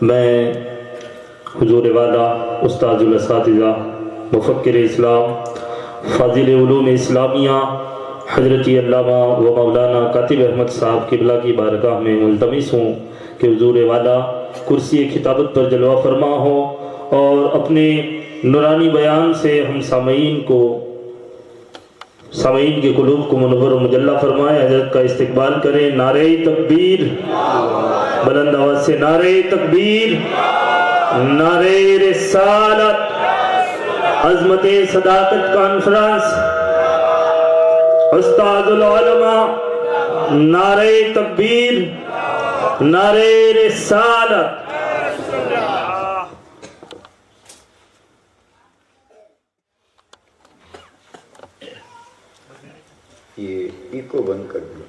میں حضور والا استاذ الاساتذہ مفکر اسلام فاضل علوم اسلامیہ حضرت علامہ و مولانا کاتب احمد صاحب قبلہ کی بارگاہ میں ملتمس ہوں کہ حضور والا کرسی خطابت پر جلوہ فرما ہو اور اپنے نورانی بیان سے ہم سامعین کے قلوب کو منور و مجلہ فرمائے. حضرت کا استقبال کریں. نعرہ تکبیر، بلند آواز سے نعرہ تکبیر، نعرہ رسالت. عظمت صداقت کانفرنس، استاذ العلماء، نعرہ تکبیر، نعرہ رسالت. یہ ایکو بند کر دیا.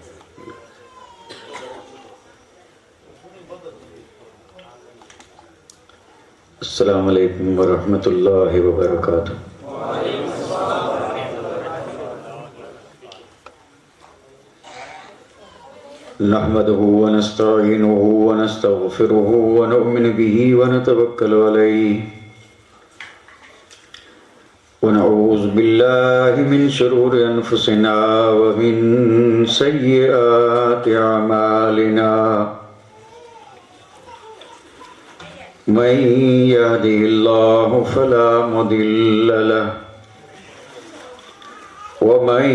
السلام علیکم ورحمۃ اللہ وبرکاتہ. نحمده ونستعینه ونستغفره ونؤمن به ونتوکل علیہ ونعوذ باللہ من شرور انفسنا ومن سیئات اعمالنا. من يهده الله فلا مضل له ومن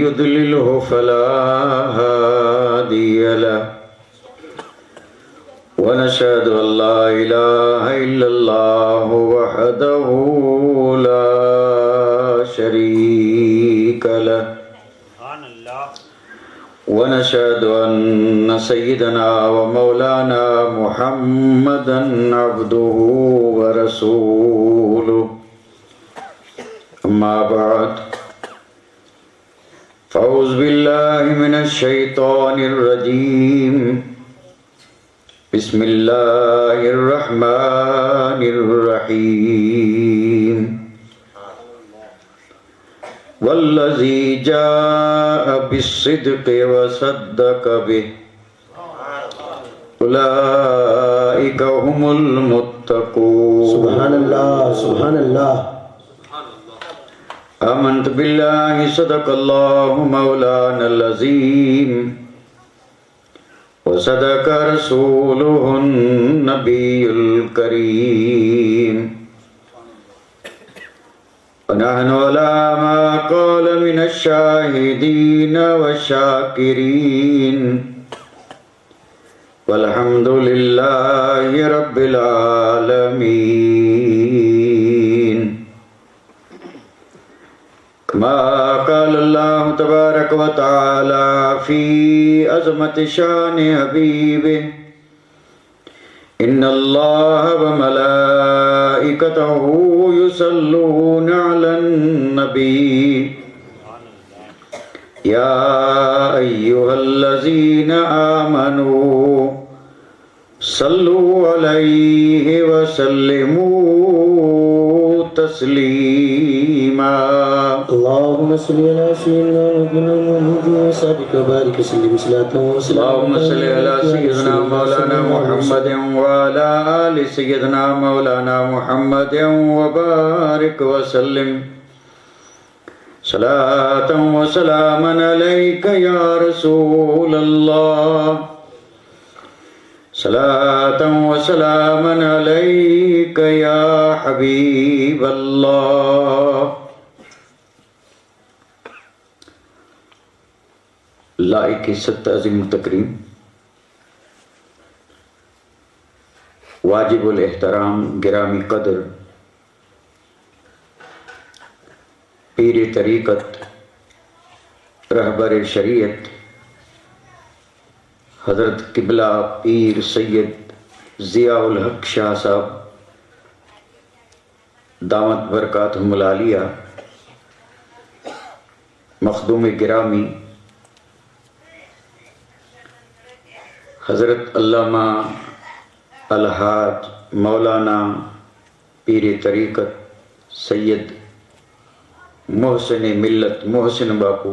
يضلله فلا هادي له. ونشهد أن لا إله إلا الله وحده لا شريك له. ونشهد أن سيدنا ومولانا محمدا عبده ورسوله. أما بعد فأعوذ بالله من الشيطان الرجيم. بسم الله الرحمن الرحيم. والذي جاء بالصدق وصدق به أولئك هم المتقون. سبحان اللہ، سبحان اللہ. آمنت بالله صدق الله مولانا العظيم وصدق رسوله النبي الكريم. ونحن على ما قال من الشاهدين والشاكرين والحمد لله رب العالمين. كما قال الله تبارك وتعالى في عظمة شان حبيبه إن الله وملائكته يصلون على النبي يا أيها الذين آمنوا صلوا عليه وسلموا تسليما. اللهم صل على سيدنا محمد وصحبه وبارك وسلم صلاة وسلام. اللهم صل على سيدنا مولانا محمد وعلى آل سيدنا مولانا محمد وبارك وسلم صلاة وسلاما عليك يا رسول الله. صلاة وسلاما عليك يا حبيب الله. لائق عزت عظیم تکریم، واجب الاحترام گرامی قدر پیر طریقت رہبر شریعت حضرت قبلہ پیر سید ضیاء الحق شاہ صاحب دامت برکاتہم العالیہ، مخدوم گرامی حضرت علامہ الحاج مولانا پیر طریقت سید محسن ملت محسن باپو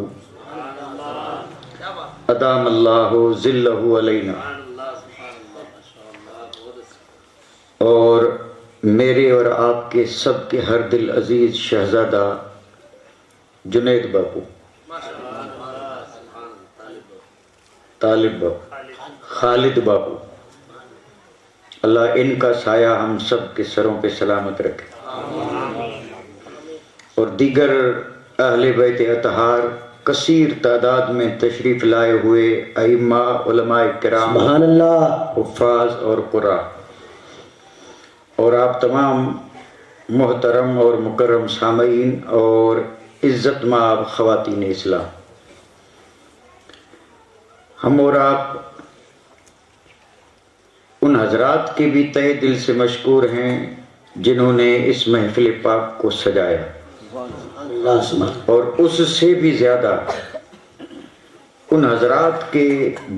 ادام اللہ ذلہ علینا. میرے اور آپ کے سب کے ہر دل عزیز شہزادہ جنید باپو، طالب باپو، خالد باپو، اللہ ان کا سایہ ہم سب کے سروں پہ سلامت رکھے، اور دیگر اہل بیت اطہار کثیر تعداد میں تشریف لائے ہوئے ائمہ، علماء کرام، سبحان اللہ، حفاظ اور قراء، اور آپ تمام محترم اور مکرم سامعین اور عزت مآب خواتین اسلام، ہم اور آپ ان حضرات کے بھی تہہ دل سے مشکور ہیں جنہوں نے اس محفل پاک کو سجایا، اللہ سبحان، اور اس سے بھی زیادہ ان حضرات کے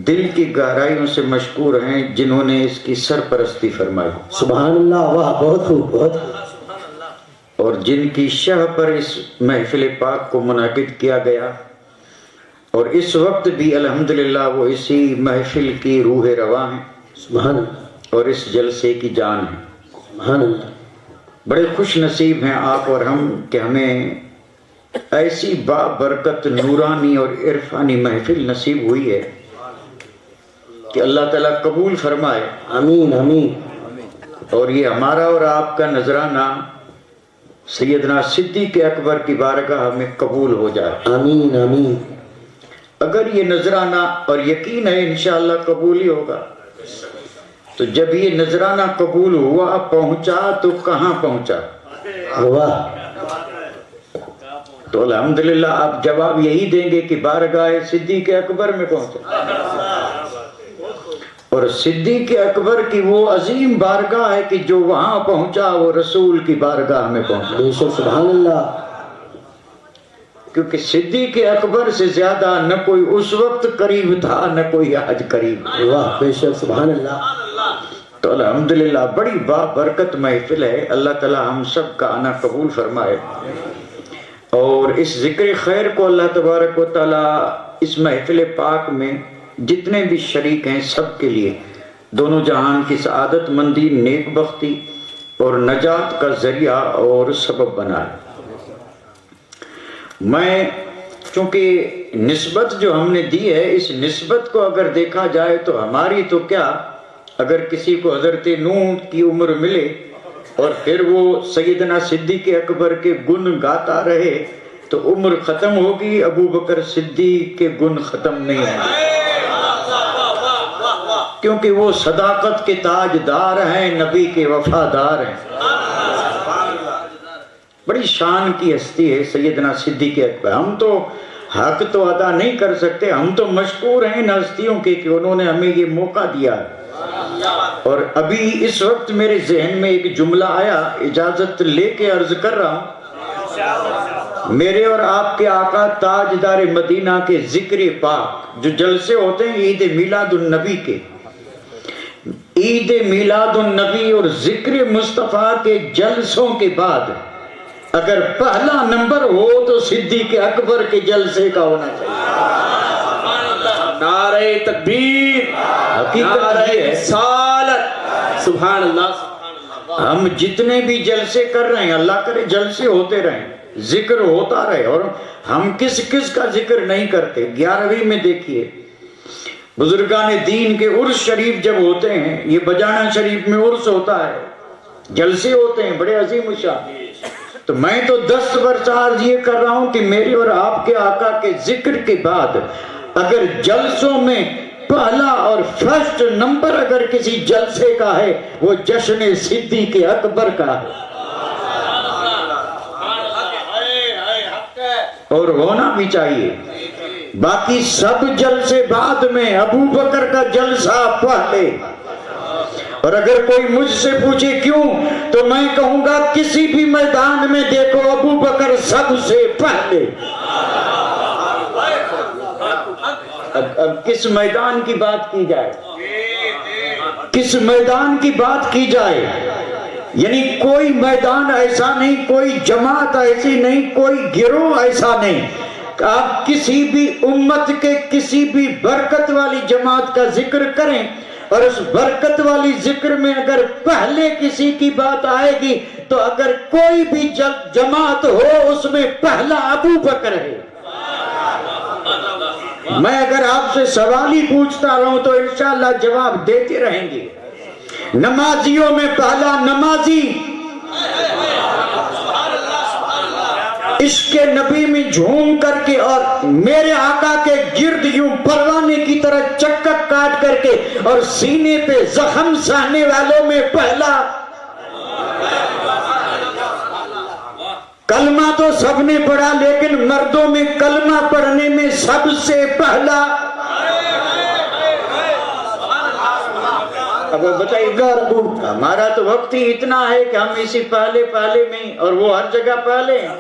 دل کی گہرائیوں سے مشکور ہیں جنہوں نے اس کی سرپرستی فرمائی، سبحان اللہ، واہ، بہت خوب، بہت خوب، اور جن کی شہ پر اس محفل پاک کو منعقد کیا گیا، اور اس وقت بھی الحمدللہ وہ اسی محفل کی روح رواں ہیں سبحان اللہ، اور اس جلسے کی جان ہیں۔ سبحان اللہ، بڑے خوش نصیب ہیں آپ اور ہم کہ ہمیں ایسی بابرکت نورانی اور عرفانی محفل نصیب ہوئی ہے کہ اللہ تعالیٰ قبول فرمائے، آمین آمین، اور یہ ہمارا اور آپ کا نذرانہ سیدنا صدیق اکبر کی بارگاہ میں قبول ہو جائے۔ آمین آمین، اگر یہ نذرانہ، اور یقین ہے انشاءاللہ قبول ہی ہوگا، تو جب یہ نذرانہ قبول ہوا، پہنچا تو کہاں پہنچا؟ واہ، تو الحمدللہ آپ جواب یہی دیں گے کہ بارگاہ صدیق اکبر میں پہنچا، اور صدیق اکبر کی وہ عظیم بارگاہ ہے کہ جو وہاں پہنچا وہ رسول کی بارگاہ میں پہنچا، بے شک، سبحان اللہ، کیونکہ صدیق اکبر سے زیادہ نہ کوئی اس وقت قریب تھا نہ کوئی آج قریب۔ واہ، بے شک، سبحان اللہ، تو الحمدللہ بڑی بابرکت محفل ہے، اللہ تعالی ہم سب کا آنا قبول فرمائے، اور اس ذکر خیر کو اللہ تبارک و تعالی اس محفل پاک میں جتنے بھی شریک ہیں سب کے لیے دونوں جہان کی سعادت مندی، نیک بختی اور نجات کا ذریعہ اور سبب بنائے۔ میں چونکہ نسبت جو ہم نے دی ہے، اس نسبت کو اگر دیکھا جائے تو ہماری تو کیا، اگر کسی کو حضرت نوح کی عمر ملے اور پھر وہ سیدنا صدیق اکبر کے گن گاتا رہے تو عمر ختم ہوگی، ابو بکر صدیق کے گن ختم نہیں ہوں گے، کیونکہ وہ صداقت کے تاجدار ہیں، نبی کے وفادار ہیں، بڑی شان کی ہستی ہے سیدنا صدیق اکبر۔ ہم تو حق تو ادا نہیں کر سکتے، ہم تو مشکور ہیں ان ہستیوں کے کہ انہوں نے ہمیں یہ موقع دیا ہے۔ اور ابھی اس وقت میرے ذہن میں ایک جملہ آیا، اجازت لے کے عرض کر رہا ہوں، میرے اور آپ کے آقا تاجدار مدینہ کے ذکر پاک جو جلسے ہوتے ہیں عید میلاد النبی کے، عید میلاد النبی اور ذکر مصطفیٰ کے جلسوں کے بعد اگر پہلا نمبر ہو تو صدیق اکبر کے جلسے کا ہونا چاہیے۔ نعرہ تکبیر، نعرہ رسالت، سبحان اللہ۔ ہم جتنے بھی جلسے کر رہے ہیں، اللہ کرے جلسے ہوتے رہیں، ذکر ہوتا رہے، اور ہم کس کس کا ذکر نہیں کرتے۔ 11ویں میں دیکھیے بزرگان دین کے عرس شریف جب ہوتے ہیں، یہ بجانہ شریف میں عرس ہوتا ہے، جلسے ہوتے ہیں بڑے عظیم الشان، تو میں تو دست برچار یہ کر رہا ہوں کہ میرے اور آپ کے آقا کے ذکر کے بعد اگر جلسوں میں پہلا اور فرسٹ نمبر اگر کسی جلسے کا ہے وہ جشن صدیق اکبر کا ہے، اور ہونا بھی چاہیے۔ باقی سب جلسے بعد میں، ابو بکر کا جلسہ پہلے۔ اور اگر کوئی مجھ سے پوچھے کیوں تو میں کہوں گا کسی بھی میدان میں دیکھو ابو بکر سب سے پہلے۔ اب کس میدان کی بات کی جائے، کس میدان کی بات کی جائے، یعنی کوئی میدان ایسا نہیں، کوئی جماعت ایسی نہیں، کوئی گروہ ایسا نہیں کہ آپ کسی بھی امت کے کسی بھی برکت والی جماعت کا ذکر کریں اور اس برکت والی ذکر میں اگر پہلے کسی کی بات آئے گی تو اگر کوئی بھی جماعت ہو اس میں پہلا ابو بکر ہے. میں اگر آپ سے سوال ہی پوچھتا رہوں تو انشاءاللہ جواب دیتے رہیں گے. نمازیوں میں پہلا نمازی عشق نبی میں جھوم کر کے اور میرے آقا کے گرد یوں پروانے کی طرح چکر کاٹ کر کے اور سینے پہ زخم سہنے والوں میں پہلا. کلمہ تو سب نے پڑھا لیکن مردوں میں کلمہ پڑھنے میں سب سے پہلا. اب بتائیے گا ہمارا تو وقت ہی اتنا ہے کہ ہم اسی پہلے میں اور وہ ہر جگہ پہلے ہیں.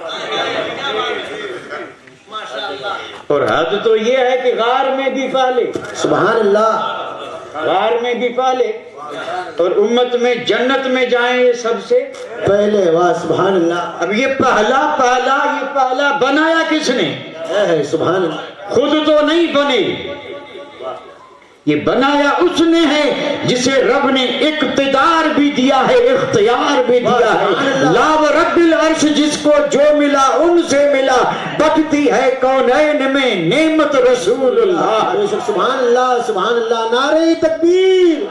اور حد تو یہ ہے کہ غار میں بھی پہلے. سبحان اللہ. غار میں بھی پہلے اور امت میں جنت میں جائیں یہ سب سے پہلے. واہ سبحان اللہ. اب یہ پہلا بنایا کس نے؟ سبحان اللہ. خود تو نہیں بنے، یہ بنایا اس نے ہے جسے رب نے اقتدار بھی دیا ہے، اختیار بھی دیا ہے. لا و رب العرش جس کو جو ملا ان سے ملا، بکتی ہے کونین میں نعمت رسول اللہ. سبحان اللہ سبحان اللہ. نعرہ تکبیر،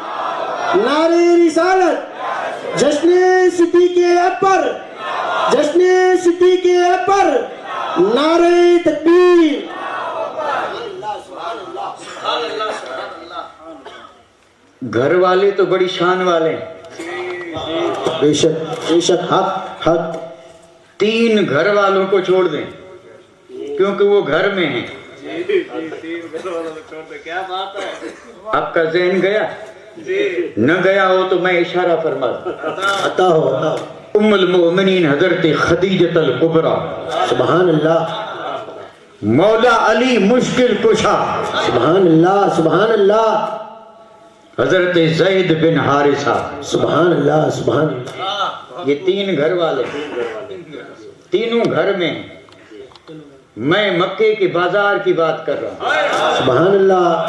نعرہ رسالت، جشن صدیق اکبر، جشن صدیق اکبر، نعرہ تکبیر. گھر والے تو بڑی شان والے ہیں. بے شک حق. 3 گھر والوں کو چھوڑ دیں کیونکہ وہ گھر میں ہیں. آپ کا ذہن گیا؟ نہ گیا ہو تو میں اشارہ فرما عطا ہو. ام المؤمنین حضرت خدیجہ الکبریٰ، سبحان اللہ. مولا علی مشکل کشا، سبحان اللہ سبحان اللہ. حضرت زید بن حارثہ، سبحان اللہ سبحان اللہ. یہ 3 گھر والے تینوں گھر میں. میں مکے کے بازار کی بات کر رہا ہوں. سبحان اللہ.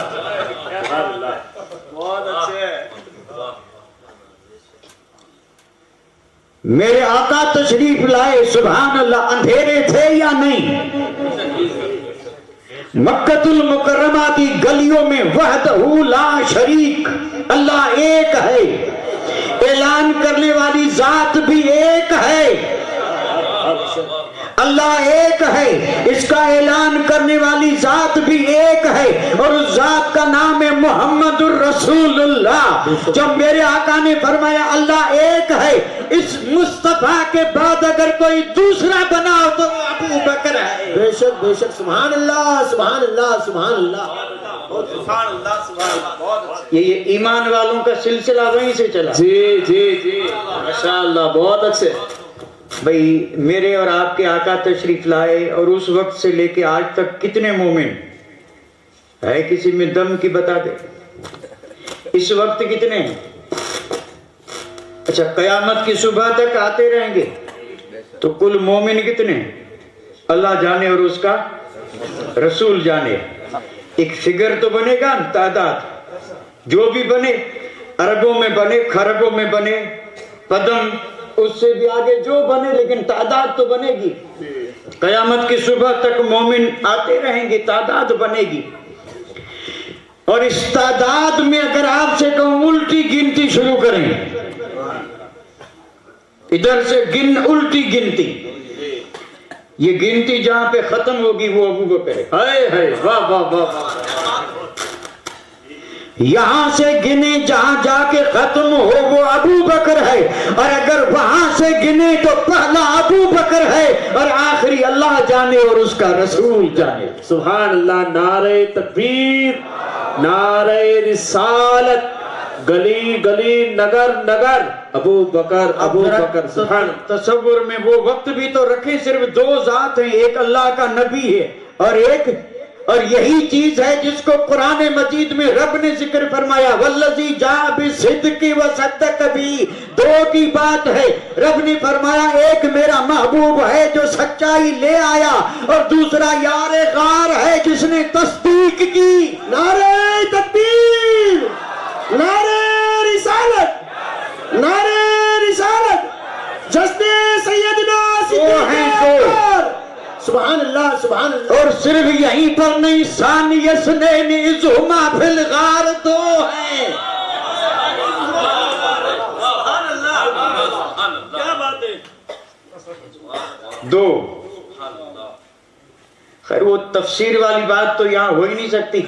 میرے آقا تشریف لائے، سبحان اللہ. اندھیرے تھے یا نہیں؟ مکۃ المکرمہ کی گلیوں میں وحدہ لا شریک، اللہ ایک ہے. اعلان کرنے والی ذات بھی ایک ہے. اللہ ایک ہے، اس کا اعلان کرنے والی ذات بھی ایک ہے اور اس ذات کا نام ہے محمد الرسول اللہ. جب میرے آقا نے فرمایا اللہ ایک ہے، اس مصطفیٰ کے بعد اگر کوئی دوسرا بنا ہو تو ابو بکر ہے. بے شک بے شک. سبحان اللہ سبحان اللہ سبحان اللہ. یہ ایمان والوں کا سلسلہ وہیں سے چلا. جی جی جی ماشاءاللہ بہت اچھے. بھئی میرے اور آپ کے آقا تشریف لائے اور اس وقت سے لے کے آج تک کتنے مومن ہے؟ کسی میں دم کی بتا دے. اس وقت کتنے ہیں؟ اچھا قیامت کی صبح تک آتے رہیں گے تو کل مومن کتنے ہیں؟ اللہ جانے اور اس کا رسول جانے. ایک فگر تو بنے گا، تعداد جو بھی بنے، اربوں میں بنے، خربوں میں بنے، پدم اس سے بھی آگے جو بنے، لیکن تعداد تو بنے گی. قیامت کی صبح تک مومن آتے رہیں گے، تعداد بنے گی. اور اس تعداد میں اگر آپ سے کہوں الٹی گنتی شروع کریں، ادھر سے الٹی گنتی، یہ گنتی جہاں پہ ختم ہوگی وہ ابو بکر ہے. ہائے ہائے واہ واہ واہ. یہاں سے گنے جہاں جا کے ختم ہو وہ ابو بکر ہے، اور اگر وہاں سے گنے تو پہلا ابو بکر ہے اور آخری اللہ جانے اور اس کا رسول جانے. سبحان اللہ. نعرہ تکبیر، نعرہ رسالت، گلی گلی نگر نگر ابو بکر ابو بکر. سبحان. تصور میں وہ وقت بھی تو رکھے، صرف 2 ذات ہیں، ایک اللہ کا نبی ہے اور یہی چیز ہے جس کو قرآن مجید میں رب نے ذکر فرمایا والذی جاء بالصدق وصدق بھی. 2 کی بات ہے. رب نے فرمایا ایک میرا محبوب ہے جو سچائی لے آیا اور دوسرا یار غار ہے جس نے تصدیق کی. نعرہ تکبیر، نعرہ رسالت، نعرہ رسالت، جشن سیدنا صدیق، سبحان اللہ سبحان اللہ۔ اور صرف یہیں پر نہیں، ثانی اثنین اذ ہما فی الغار دو ہیں۔ دو، خیر وہ تفسیر والی بات تو یہاں ہو ہی نہیں سکتی۔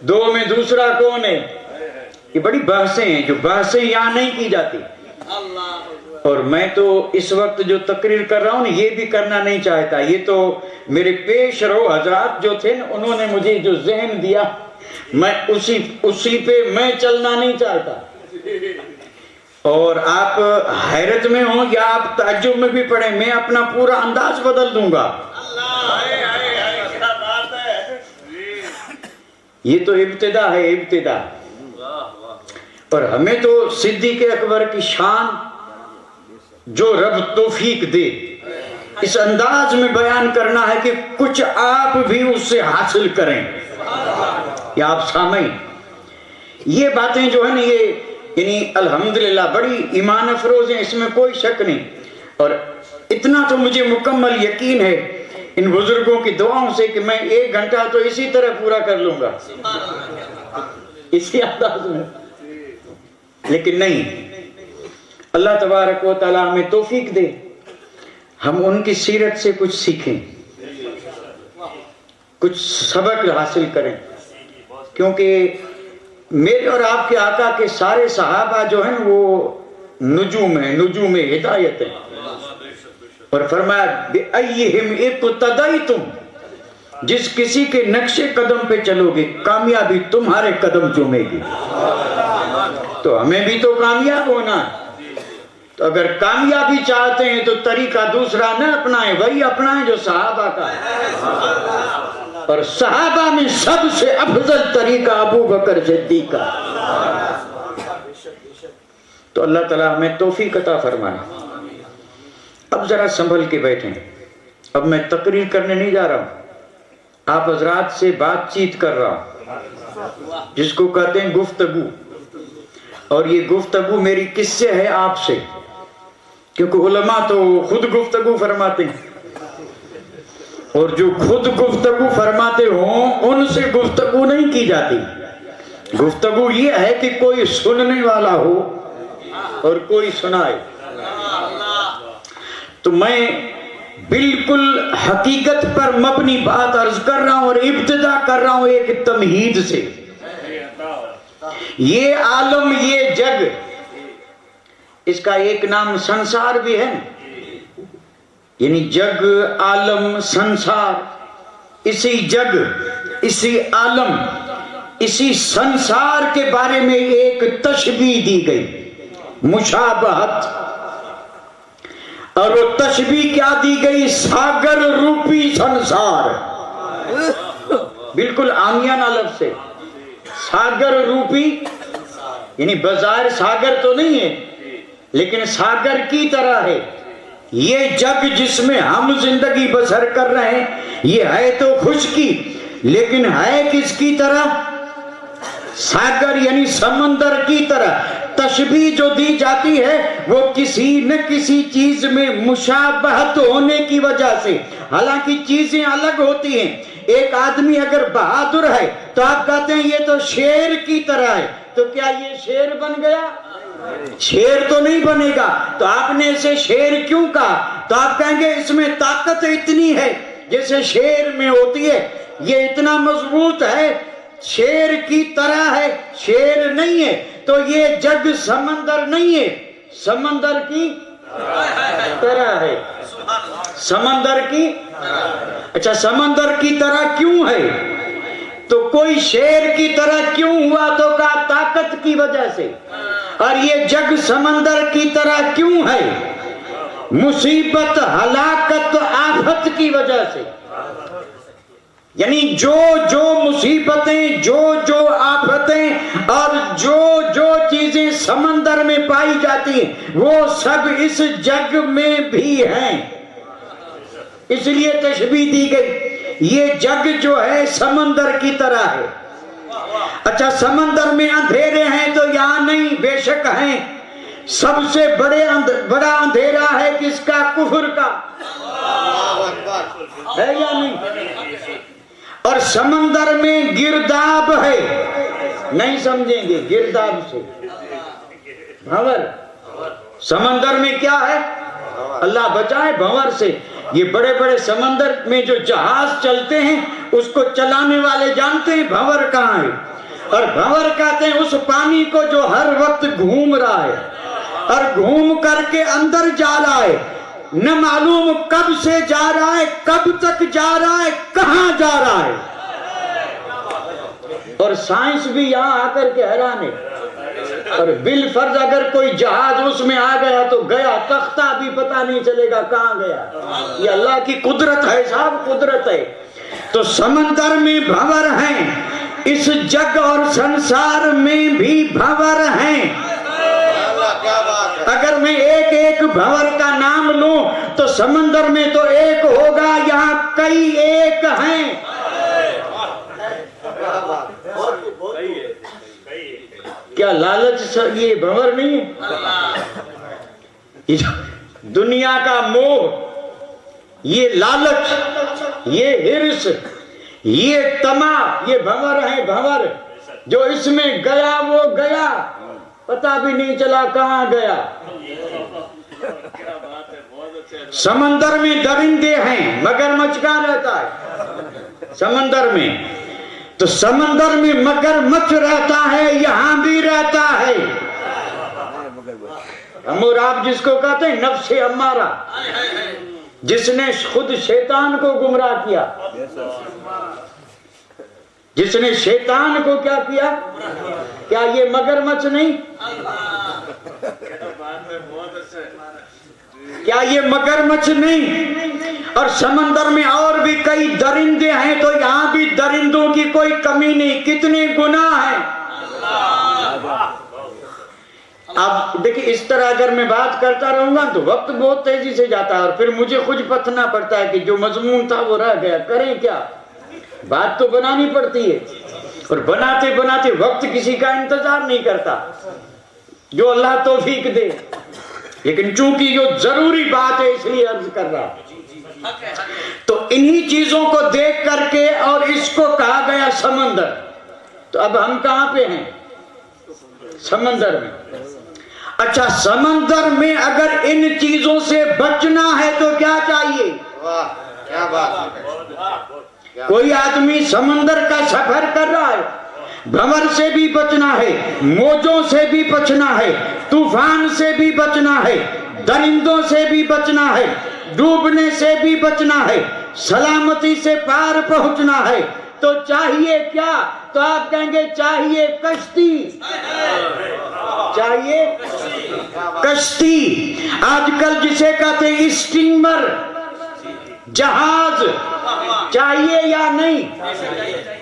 دو میں دوسرا کون ہے؟ یہ بڑی بحثیں ہیں جو بحثیں یہاں نہیں کی جاتی، اور میں تو اس وقت جو تقریر کر رہا ہوں یہ بھی کرنا نہیں چاہتا۔ یہ تو میرے پیش رو حضرات جو تھے انہوں نے مجھے جو ذہن دیا، میں اسی پہ میں چلنا نہیں چاہتا۔ اور آپ حیرت میں ہوں یا آپ تعجب میں بھی پڑھیں، میں اپنا پورا انداز بدل دوں گا۔ یہ تو ابتدا ہے، ابتدا۔ اور ہمیں تو صدیق اکبر کی شان جو رب توفیق دے اس انداز میں بیان کرنا ہے کہ کچھ آپ بھی اس سے حاصل کریں۔ یا آپ سامعین، یہ باتیں جو ہیں یہ یعنی الحمدللہ بڑی ایمان افروز ہیں، اس میں کوئی شک نہیں۔ اور اتنا تو مجھے مکمل یقین ہے ان بزرگوں کی دعاؤں سے کہ میں 1 گھنٹہ تو اسی طرح پورا کر لوں گا، اسی انداز میں۔ لیکن نہیں، اللہ تبارک و تعالیٰ ہمیں توفیق دے ہم ان کی سیرت سے کچھ سیکھیں، کچھ سبق حاصل کریں، کیونکہ میرے اور آپ کے آقا کے سارے صحابہ جو ہیں وہ نجوم ہیں، نجوم ہدایت ہیں۔ اور فرمایا بِأَيِّهِمْ اِقْتَدَيْتُمْ، جس کسی کے نقش قدم پہ چلو گے کامیابی تمہارے قدم چومے گی۔ تو ہمیں بھی تو کامیاب ہونا ہے، تو اگر کامیابی چاہتے ہیں تو طریقہ دوسرا نہ اپنائیں، وہی اپنائیں جو صحابہ کا ہے۔ اور صحابہ میں سب سے افضل طریقہ ابو بکر صدیق کا۔ تو اللہ تعالیٰ ہمیں توفیق عطا فرمائے۔ اب ذرا سنبھل کے بیٹھیں، اب میں تقریر کرنے نہیں جا رہا ہوں، آپ حضرات سے بات چیت کر رہا ہوں، جس کو کہتے ہیں گفتگو۔ اور یہ گفتگو میری کس سے ہے؟ آپ سے، کیونکہ علماء تو خود گفتگو فرماتے ہیں، اور جو خود گفتگو فرماتے ہوں ان سے گفتگو نہیں کی جاتی۔ گفتگو یہ ہے کہ کوئی سننے والا ہو اور کوئی سنائے۔ تو میں بالکل حقیقت پر مبنی بات عرض کر رہا ہوں، اور ابتدا کر رہا ہوں ایک تمہید سے۔ یہ عالم، یہ جگ، اس کا ایک نام سنسار بھی ہے، یعنی جگ، عالم، سنسار۔ اسی جگ، اسی عالم، اسی سنسار کے بارے میں ایک تشبیہ دی گئی، مشابہت۔ اور وہ تشبیہ کیا دی گئی؟ ساگر روپی سنسار، بالکل عامیانہ لفظ سے۔ ساگر روپی یعنی بظاہر ساگر تو نہیں ہے لیکن ساگر کی طرح ہے یہ جگ جس میں ہم زندگی بسر کر رہے ہیں۔ یہ ہے تو خشکی، لیکن ہے کس کی طرح؟ ساگر یعنی سمندر کی طرح۔ تشبیہ جو دی جاتی ہے وہ کسی نہ کسی چیز میں مشابہت ہونے کی وجہ سے، حالانکہ چیزیں الگ ہوتی ہیں۔ ایک آدمی اگر بہادر ہے تو آپ کہتے ہیں یہ تو شیر کی طرح ہے، تو کیا یہ شیر بن گیا؟ شیر تو نہیں بنے گا۔ تو آپ نے اسے شیر کیوں کہا؟ تو آپ کہیں گے اس میں طاقت اتنی ہے جیسے شیر میں ہوتی ہے، یہ اتنا مضبوط ہے، شیر کی طرح ہے، شیر نہیں ہے۔ تو یہ جگ سمندر نہیں ہے، سمندر کی طرح ہے، سمندر کی۔ اچھا، سمندر کی طرح کیوں ہے؟ تو کوئی شیر کی طرح کیوں ہوا؟ تو کہا طاقت کی وجہ سے۔ اور یہ جگ سمندر کی طرح کیوں ہے؟ مصیبت، ہلاکت، آفت کی وجہ سے۔ یعنی جو جو مصیبتیں، جو آفتیں اور جو چیزیں سمندر میں پائی جاتی ہیں وہ سب اس جگ میں بھی ہیں، اس لیے تشبیہ دی گئی۔ یہ جگ جو ہے سمندر کی طرح ہے، اچھا سمندر میں اندھیرے ہیں تو یہاں نہیں، بے شک ہیں. سب سے بڑا اندھیرا ہے کس کا؟ کفر کا. ہے یا نہیں؟ اور سمندر میں گرداب ہے، نہیں سمجھیں گے گرداب سے بھنور. سمندر میں کیا ہے؟ اللہ بچائے بھنور سے. یہ بڑے بڑے سمندر میں جو جہاز چلتے ہیں اس کو چلانے والے جانتے ہیں بھنور کہاں ہے. اور بھنور کہتے ہیں اس پانی کو جو ہر وقت گھوم رہا ہے اور گھوم کر کے اندر جا رہا ہے، نہ معلوم کب سے جا رہا ہے، کب تک جا رہا ہے، کہاں جا رہا ہے. اور سائنس بھی یہاں آ کر کے حیران ہے. اور بالفرض اگر کوئی جہاز اس میں آ گیا تو گیا، تختہ بھی پتہ نہیں چلے گا کہاں گیا. یہ اللہ کی قدرت ہے صاحب، قدرت ہے. تو سمندر میں بھنور ہیں، اس جگ اور سنسار میں بھی بھنور ہیں. اگر میں ایک ایک بھنور کا نام لوں تو سمندر میں تو ایک ہوگا، یہاں کئی ایک ہیں. کیا لالچ یہ بھنور نہیں ہے؟ دنیا کا موہ، یہ لالچ، یہ ہرس، یہ طمع، یہ بھنور ہیں. بھنور جو اس میں گیا وہ گیا، پتہ بھی نہیں چلا کہاں گیا. سمندر میں درندے ہیں، مگرمچھ کہاں رہتا ہے؟ سمندر میں. تو سمندر میں مگرمچھ رہتا ہے، یہاں بھی رہتا ہے. حموراب جس کو کہتے ہیں نفس امارہ، جس نے خود شیطان کو گمراہ کیا. جس نے شیطان کو کیا کیا؟ کیا یہ مگرمچھ نہیں؟ کیا یہ مگرمچھ نہیں؟ اور سمندر میں اور بھی کئی درندے ہیں، تو یہاں بھی درندوں کی کوئی کمی نہیں. کتنے گناہ ہیں. اب دیکھیں اس طرح اگر میں بات کرتا رہوں گا تو وقت بہت تیزی سے جاتا ہے، اور پھر مجھے خود پتھنا پڑتا ہے کہ جو مضمون تھا وہ رہ گیا. کریں کیا؟ بات تو بنانی پڑتی ہے، اور بناتے بناتے وقت کسی کا انتظار نہیں کرتا، جو اللہ توفیق دے. لیکن چونکہ یہ ضروری بات ہے اس لیے عرض کر رہا. تو انہی چیزوں کو دیکھ کر کے اور اس کو کہا گیا سمندر. تو اب ہم کہاں پہ ہیں؟ سمندر میں. اچھا سمندر میں اگر ان چیزوں سے بچنا ہے تو کیا چاہیے؟ کیا بات. کوئی آدمی سمندر کا سفر کر رہا ہے، بھنور سے بھی بچنا ہے، موجوں سے بھی بچنا ہے، طوفان سے بھی بچنا ہے، درندوں سے بھی بچنا ہے، ڈوبنے سے بھی بچنا ہے، سلامتی سے پار پہنچنا ہے. تو چاہیے کیا؟ تو آپ کہیں گے چاہیے کشتی. چاہیے کشتی. آج کل جسے کہتے ہیں اسٹیمر، جہاز، چاہیے یا نہیں؟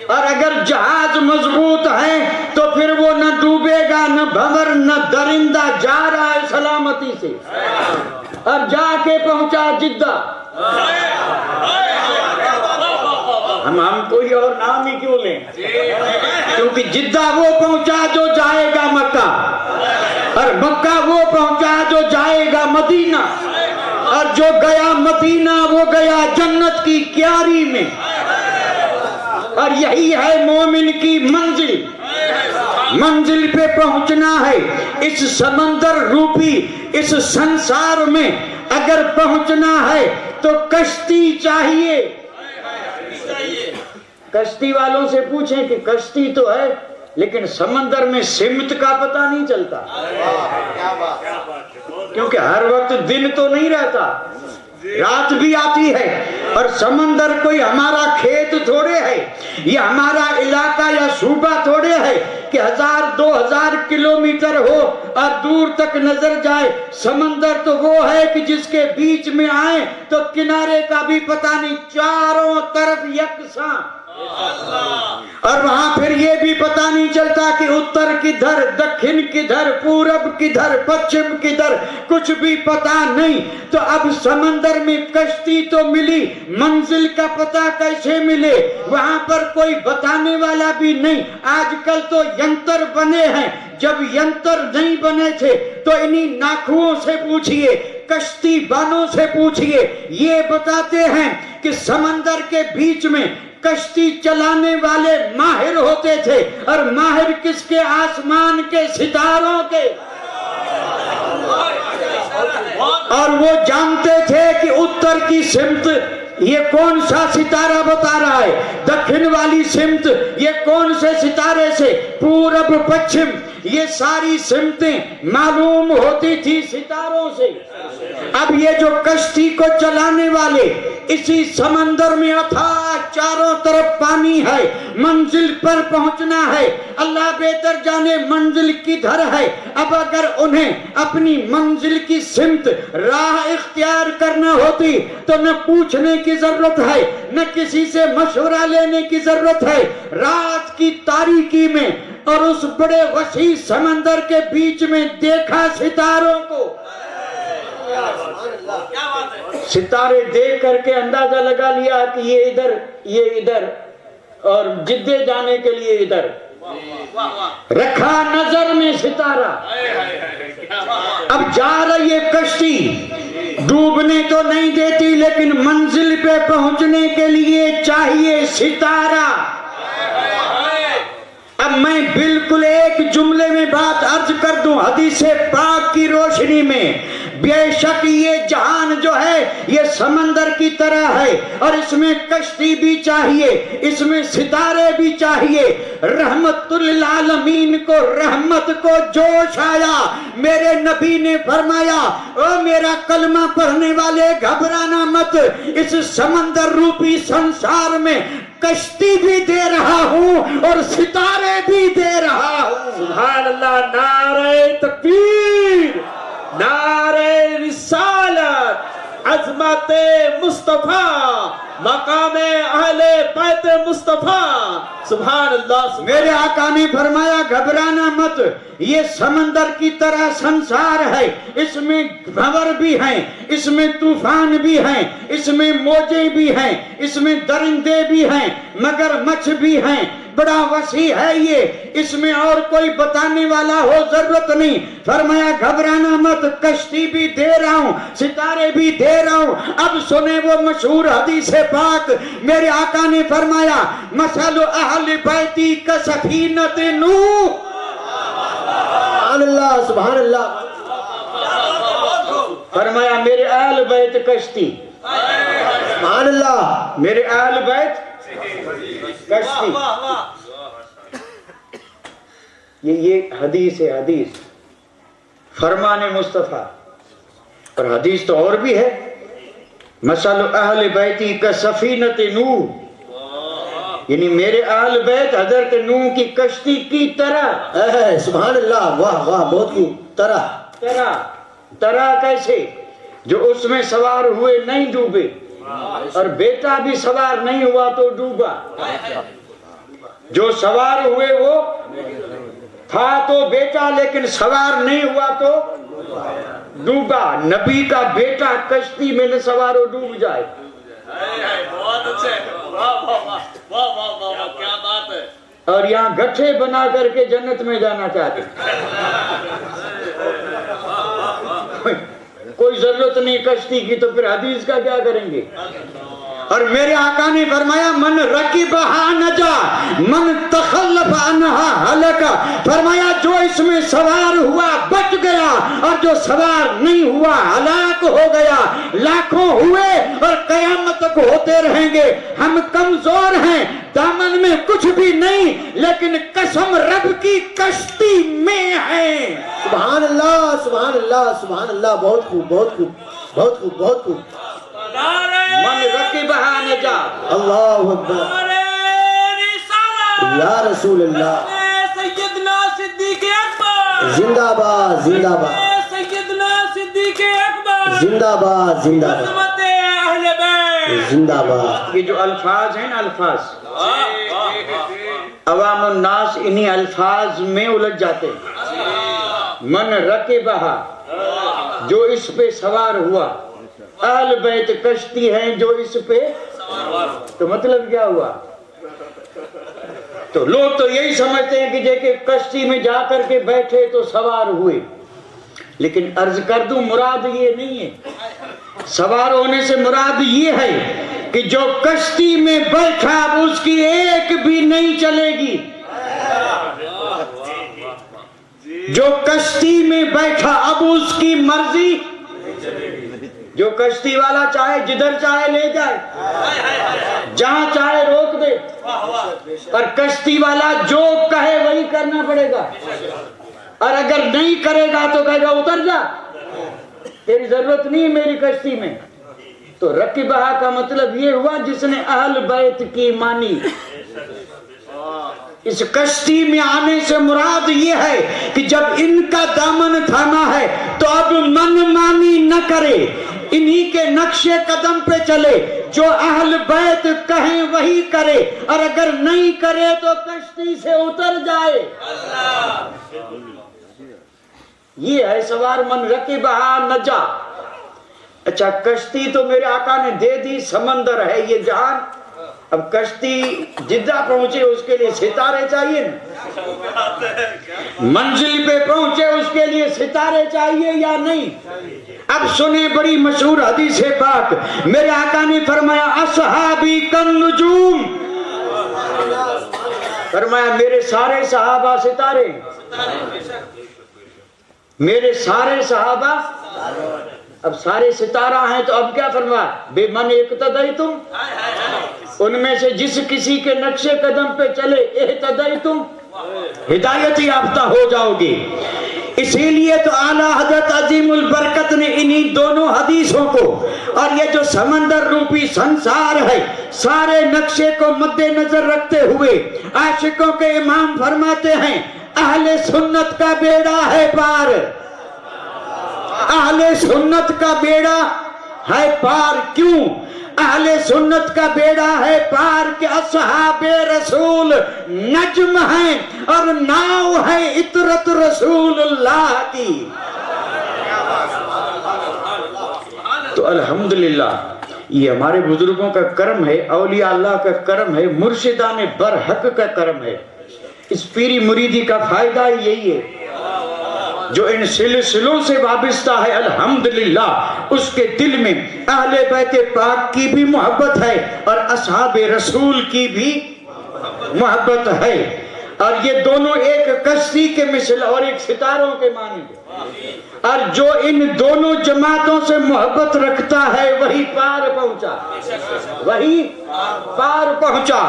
اور اگر جہاز مضبوط ہے تو پھر وہ نہ ڈوبے گا، نہ بھنور نہ درندہ. جا رہا ہے سلامتی سے اور جا کے پہنچا جدہ. ہم کوئی اور نام ہی کیوں لیں؟ کیونکہ جدہ وہ پہنچا جو جائے گا مکہ، اور مکہ وہ پہنچا جو جائے گا مدینہ، اور جو گیا مدینہ وہ گیا جنت کی کیاری میں. اور یہی ہے مومن کی منزل. منزل پہ پہنچنا ہے. اس سمندر روپی اس سنسار میں اگر پہنچنا ہے تو کشتی چاہیے. کشتی والوں سے پوچھیں کہ کشتی تو ہے لیکن سمندر میں سمت کا پتہ نہیں چلتا، کیونکہ ہر وقت دن تو نہیں رہتا، رات بھی آتی ہے. اور سمندر کوئی ہمارا کھیت تھوڑے ہے، یہ ہمارا علاقہ یا صوبہ تھوڑے ہے کہ 1000-2000 کلومیٹر ہو اور دور تک نظر جائے. سمندر تو وہ ہے کہ جس کے بیچ میں آئیں تو کنارے کا بھی پتہ نہیں، چاروں طرف یکساں. اور وہاں پھر یہ بھی پتا نہیں چلتا کہ اتر کدھر، دکھن کدھر، پورب کدھر، پچھم کدھر، کچھ بھی پتا نہیں۔ تو اب سمندر میں کشتی تو ملی، منزل کا پتا کیسے ملے؟ وہاں پر کوئی بتانے والا بھی نہیں۔ آج کل تو ینتر بنے ہیں، جب ینتر نہیں بنے تھے تو انہی ناکھوؤں سے پوچھئے، کشتی بانوں سے پوچھئے، یہ بتاتے ہیں کہ سمندر کے بیچ میں کشتی چلانے والے ماہر ہوتے تھے، اور ماہر کس کے؟ آسمان کے ستاروں کے۔ اور وہ جانتے تھے کہ اتر کی سمت یہ کون سا ستارہ بتا رہا ہے، دکھن والی سمت یہ کون سے ستارے سے، پورب پچھم یہ ساری سمتیں معلوم ہوتی تھی ستاروں سے۔ اب یہ جو کشتی کو چلانے والے اسی سمندر میں اتھاہ چاروں طرف پانی ہے، منزل پر پہنچنا ہے، اللہ بہتر جانے منزل کدھر ہے۔ اب اگر انہیں اپنی منزل کی سمت راہ اختیار کرنا ہوتی تو نہ پوچھنے کی ضرورت ہے، نہ کسی سے مشورہ لینے کی ضرورت ہے۔ رات کی تاریکی میں اور اس بڑے وسیع سمندر کے بیچ میں دیکھا ستاروں کو، ستارے دیکھ کر کے اندازہ لگا لیا کہ یہ ادھر، یہ ادھر، اور جدے جانے کے لیے ادھر رکھا نظر میں ستارہ۔ اب جا رہی ہے کشتی، ڈوبنے تو نہیں دیتی لیکن منزل پہ پہنچنے کے لیے چاہیے ستارہ۔ اب میں بالکل ایک جملے میں بات عرض کر دوں، حدیث پاک کی روشنی میں، بے شک یہ جہان جو ہے یہ سمندر کی طرح ہے، اور اس میں کشتی بھی چاہیے، اس میں ستارے بھی چاہیے۔ رحمت للعالمین کو رحمت کو جوش آیا، میرے نبی نے فرمایا او میرا کلمہ پڑھنے والے گھبرانا مت، اس سمندر روپی سنسار میں کشتی بھی دے رہا ہوں اور ستارے بھی دے رہا ہوں۔ سبحان اللہ، نعرہ تکبیر، نعرہ رسالت، عظمت مصطفیٰ، مقام اہل بیت مصطفیٰ، سبحان اللہ۔ میرے آقا نے فرمایا گھبرانا مت، یہ سمندر کی طرح سنسار ہے، اس میں بھنور بھی ہیں، اس میں طوفان بھی ہیں، اس میں موجیں بھی ہیں، اس میں درندے بھی ہیں، مگر مچھ بھی ہیں، بڑا وسیع ہے یہ، اس میں اور کوئی بتانے والا ہو ضرورت نہیں۔ فرمایا گھبرانا مت، کشتی بھی دے رہا ہوں، ستارے بھی دے رہا ہوں۔ اب سنیں وہ مشہور حدیث پاک، میرے آقا نے فرمایا مثل اہل بیتی کسفینۃ نوح۔ سبحان اللہ، سبحان اللہ۔ فرمایا میرے اہل بیت کشتی، سبحان اللہ، میرے اہل بیت کشتی۔ یہ حدیث ہے، حدیث فرمان مصطفیٰ، اور حدیث تو اور بھی ہے، مثل اہل بیتی کسفینۃ نوح، یعنی میرے اہل بیت حضرت نوح کی کشتی کی طرح۔ سبحان اللہ، واہ واہ، بہت کی طرح۔ طرح کیسے؟ جو اس میں سوار ہوئے نہیں ڈوبے، اور بیٹا بھی سوار نہیں ہوا تو ڈوبا، جو سوار ہوئے وہ تھا تو بیٹا لیکن سوار نہیں ہوا تو ڈوبا۔ نبی کا بیٹا کشتی میں نہ سوار ہو ڈوب جائے۔ بہت اچھے، واہ واہ واہ واہ واہ، کیا بات ہے۔ اور یہاں گٹھے بنا کر کے جنت میں جانا چاہتے، کوئی ضرورت نہیں کشتی کی، تو پھر حدیث کا کیا کریں گے؟ اور میرے آقا نے فرمایا من رکبہا نجا من تخلف عنہا ہلکا، فرمایا جو اس میں سوار ہوا بچ گیا، اور جو سوار نہیں ہوا ہلاک ہو گیا۔ لاکھوں ہوئے اور قیامت تک ہوتے رہیں گے۔ ہم کمزور ہیں، دامن میں کچھ بھی نہیں، لیکن قسم رب کی کشتی میں ہے۔ سبحان اللہ، سبحان اللہ، سبحان اللہ، بہت خوب، بہت خوب، بہت خوب، بہت خوب۔ من رکبہا نجا۔ اللہ اکبر، یا رسول اللہ، سیدنا صدیق اکبر، زندہ باد، زندہ باد، سیدنا صدیق اکبر، زندہ باد، زندہ باد۔ عظمت اہل بیت۔ زندہ باد. یہ جو الفاظ ہیں نا الفاظ، عوام الناس انہی الفاظ میں الجھ جاتے ہیں. من رکبہا، جو اس پہ سوار ہوا. اہل بیت کشتی ہیں جو اس پہ، تو مطلب کیا ہوا؟ تو لوگ تو یہی سمجھتے ہیں کہ دیکھیں کشتی میں جا کر کے بیٹھے تو سوار ہوئے، لیکن عرض کر دوں مراد یہ نہیں ہے. سوار ہونے سے مراد یہ ہے کہ جو کشتی میں بیٹھا اب اس کی ایک بھی نہیں چلے گی. جو کشتی میں بیٹھا اب اس کی مرضی، جو کشتی والا چاہے جدھر چاہے لے جائے، جہاں چاہے روک دے، اور کشتی والا جو کہے وہی کرنا پڑے گا. اور اگر نہیں کرے گا تو کہے گا اتر جا، تیری ضرورت نہیں ہے میری کشتی میں. تو رکبہ کا مطلب یہ ہوا جس نے اہل بیت کی مانی. اس کشتی میں آنے سے مراد یہ ہے کہ جب ان کا دامن تھاما ہے تو اب من مانی نہ کرے، انہی کے نقش قدم پہ چلے. جو اہل بیت کہیں وہی کرے، اور اگر نہیں کرے تو کشتی سے اتر جائے. یہ ہے سوار من رکبہا نجا. اچھا کشتی تو میرے آقا نے دے دی، سمندر ہے یہ جہان. اب کشتی جدہ پہنچے اس کے لیے ستارے چاہیے نا، منزل پہ پہنچے اس کے لیے ستارے چاہیے یا نہیں؟ اب سنیں بڑی مشہور حدیث پاک، میرے آقا نے فرمایا اصحابی کالنجوم، فرمایا میرے سارے صحابہ ستارے، میرے سارے صحابہ. اب سارے ستارہ ہیں تو اب کیا فرمایا؟ بے من اقتدیتم، ان میں سے جس کسی کے نقش قدم پہ چلے اہتدیتم، ہدایت یافتہ ہو جاؤ گے. اسی لیے تو اعلیٰ حضرت عظیم البرکت نے انہی دونوں حدیثوں کو اور یہ جو سمندر روپی سنسار ہے سارے نقشے کو مد نظر رکھتے ہوئے عاشقوں کے امام فرماتے ہیں اہل سنت کا بیڑا ہے پار، اہل سنت کا بیڑا ہے پار. کیوں اہل سنت کا بیڑا ہے پار کہ اصحاب رسول نجم ہیں اور ناؤ ہے عطرت رسول اللہ کی. تو الحمدللہ یہ ہمارے بزرگوں کا کرم ہے، اولیاء اللہ کا کرم ہے، مرشدان برحق کا کرم ہے. اس پیری مریدی کا فائدہ یہی ہے، جو ان سلسلوں سے وابستہ ہے الحمدللہ اس کے دل میں اہل بیت پاک کی بھی محبت ہے اور اصحاب رسول کی بھی محبت ہے. اور یہ دونوں ایک کشتی کے مثل اور ایک ستاروں کے مانند. اور جو ان دونوں جماعتوں سے محبت رکھتا ہے وہی پار پہنچا، وہی پار پہنچا.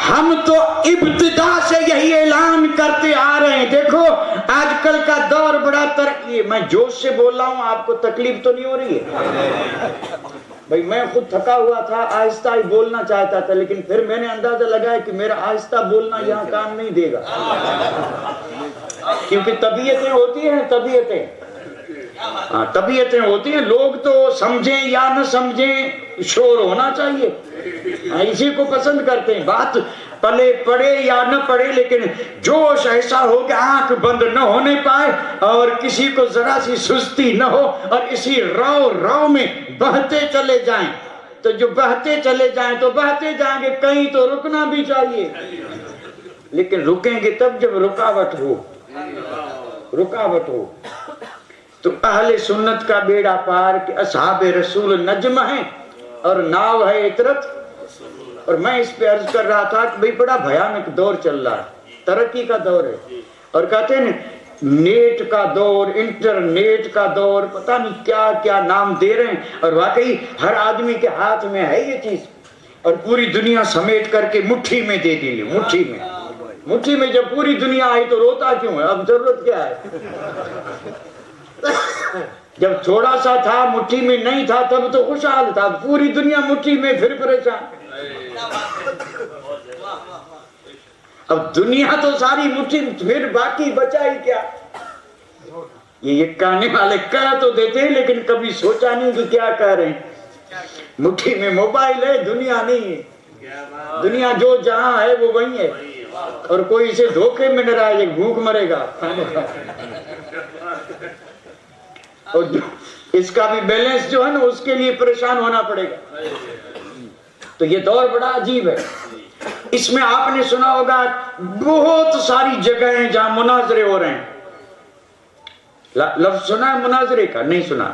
ہم تو ابتدا سے یہی اعلان کرتے آ رہے ہیں. دیکھو آج کل کا دور بڑا ترقی، میں جوش سے بول رہا ہوں، آپ کو تکلیف تو نہیں ہو رہی ہے؟ بھئی میں خود تھکا ہوا تھا، آہستہ ہی بولنا چاہتا تھا، لیکن پھر میں نے اندازہ لگایا کہ میرا آہستہ بولنا یہاں کام نہیں دے گا، کیونکہ طبیعتیں ہوتی ہیں، طبیعتیں ہوتی ہیں. لوگ تو سمجھیں یا نہ سمجھیں شور ہونا چاہیے، اسی کو پسند کرتے ہیں. بات پلے پڑے یا نہ پڑے لیکن جوش ایسا ہو کہ آنکھ بند نہ ہونے پائے اور کسی کو ذرا سی سستی نہ ہو اور اسی رو میں بہتے چلے جائیں. تو جو بہتے چلے جائیں تو بہتے جائیں گے، کہیں تو رکنا بھی چاہیے، لیکن رکیں گے تب جب رکاوٹ ہو. تو اہل سنت کا بیڑا پار کہ اصحاب رسول نجم ہیں اور ناؤ ہے عطرت. اور میں اس پہ عرض کر رہا تھا کہ بھئی بڑا بھیانک دور چل رہا ہے، ترقی کا دور ہے، اور کہتے ہیں نیٹ کا دور، انٹرنیٹ کا دور، پتہ نہیں کیا کیا نام دے رہے ہیں. اور واقعی ہر آدمی کے ہاتھ میں ہے یہ چیز، اور پوری دنیا سمیٹ کر کے مٹھی میں دے دی. مٹھی میں جب پوری دنیا آئی تو روتا کیوں ہے؟ اب ضرورت کیا ہے؟ جب تھوڑا سا تھا مٹھی میں نہیں تھا تب تو خوشحال تھا، پوری دنیا مٹھی میں پھر پریشان. اب دنیا تو ساری مٹھی، پھر باقی بچا ہی کیا؟ یہ کہنے والے کہہ تو دیتے ہیں لیکن کبھی سوچا نہیں کہ کیا کہہ رہے ہیں. مٹھی میں موبائل ہے، دنیا نہیں ہے. دنیا جو جہاں ہے وہ وہیں ہے، اور کوئی اسے دھوکے میں نہ رہے، بھوک مرے گا کھانے کا. اور اس کا بھی بیلنس جو ہے نا اس کے لیے پریشان ہونا پڑے گا. تو یہ دور بڑا عجیب ہے. اس میں آپ نے سنا ہوگا بہت ساری جگہیں جہاں مناظرے ہو رہے ہیں. لفظ سنا ہے مناظرے کا؟ نہیں سنا،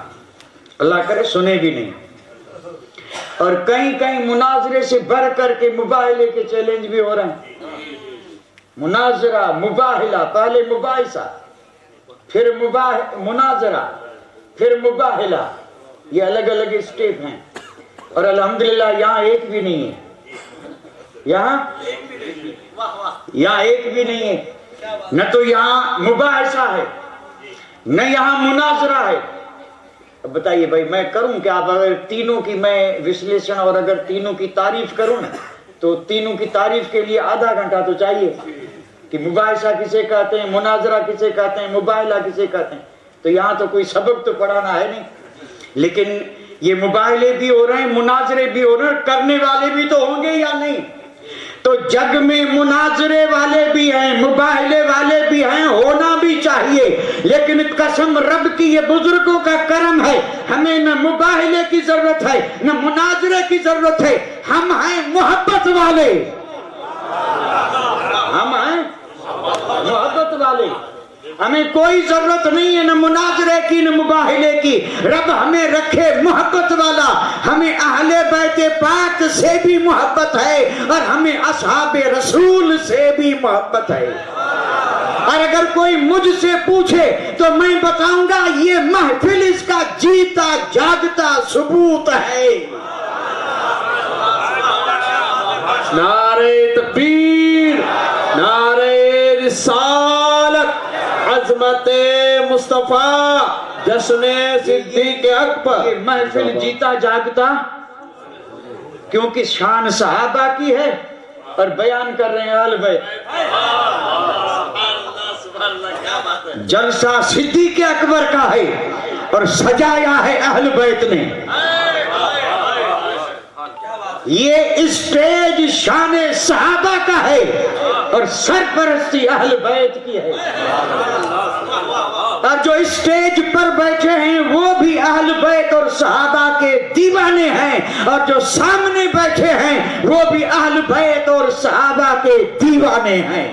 اللہ کرے سنے بھی نہیں. اور کہیں کہیں مناظرے سے بڑھ کر کے مباہلے کے چیلنج بھی ہو رہے ہیں. مناظرہ، مباہلہ، پہلے مباحثہ، پھر مناظرہ، پھر مباہلہ، یہ الگ الگ اسٹیپ ہیں. اور الحمدللہ یہاں ایک بھی نہیں ہے، یہاں ایک بھی نہیں ہے. نہ تو یہاں مباحثہ ہے، نہ یہاں مناظرہ ہے. اب بتائیے بھائی میں کروں کہ آپ اگر تینوں کی میں وشلیشن اور اگر تینوں کی تعریف کروں نا تو تینوں کی تعریف کے لیے آدھا گھنٹہ تو چاہیے کہ مباحثہ کسے کہتے ہیں، مناظرہ کسے کہتے ہیں، مباہلہ کسے کہتے ہیں. تو یہاں تو کوئی سبق تو پڑھانا ہے نہیں. لیکن یہ مباہلے بھی ہو رہے ہیں، مناظرے بھی ہو رہے ہیں، کرنے والے بھی تو ہوں گے یا نہیں؟ تو جگ میں مناظرے والے بھی ہیں، مباہلے والے بھی ہیں، ہونا بھی چاہیے. لیکن قسم رب کی یہ بزرگوں کا کرم ہے، ہمیں نہ مباہلے کی ضرورت ہے نہ مناظرے کی ضرورت ہے. ہم ہیں محبت والے، ہم ہیں محبت والے. ہمیں کوئی ضرورت نہیں ہے نہ مناظرے کی نہ مباہلے کی. رب ہمیں رکھے محبت والا. ہمیں اہل بیت پاک سے بھی محبت ہے اور ہمیں اصحاب رسول سے بھی محبت ہے. اور اگر کوئی مجھ سے پوچھے تو میں بتاؤں گا یہ محفل اس کا جیتا جاگتا ثبوت ہے. نعرہ تکبیر، نعرہ رسالت، عظمت مصطفیٰ، جشن صدیق اکبر. یہ محفل جیتا جاگتا کیونکہ شان صحابہ کی ہے اور بیان کر رہے ہیں اہل بیت. جلسہ صدیق اکبر کا ہے اور سجایا ہے اہل بیت نے. یہ اسٹیج شان صحابہ کا ہے اور سرپرستی اہل بیت کی ہے. اور جو اسٹیج پر بیٹھے ہیں وہ بھی اہل بیت اور صحابہ کے دیوانے ہیں، اور جو سامنے بیٹھے ہیں وہ بھی اہل بیت اور صحابہ کے دیوانے ہیں.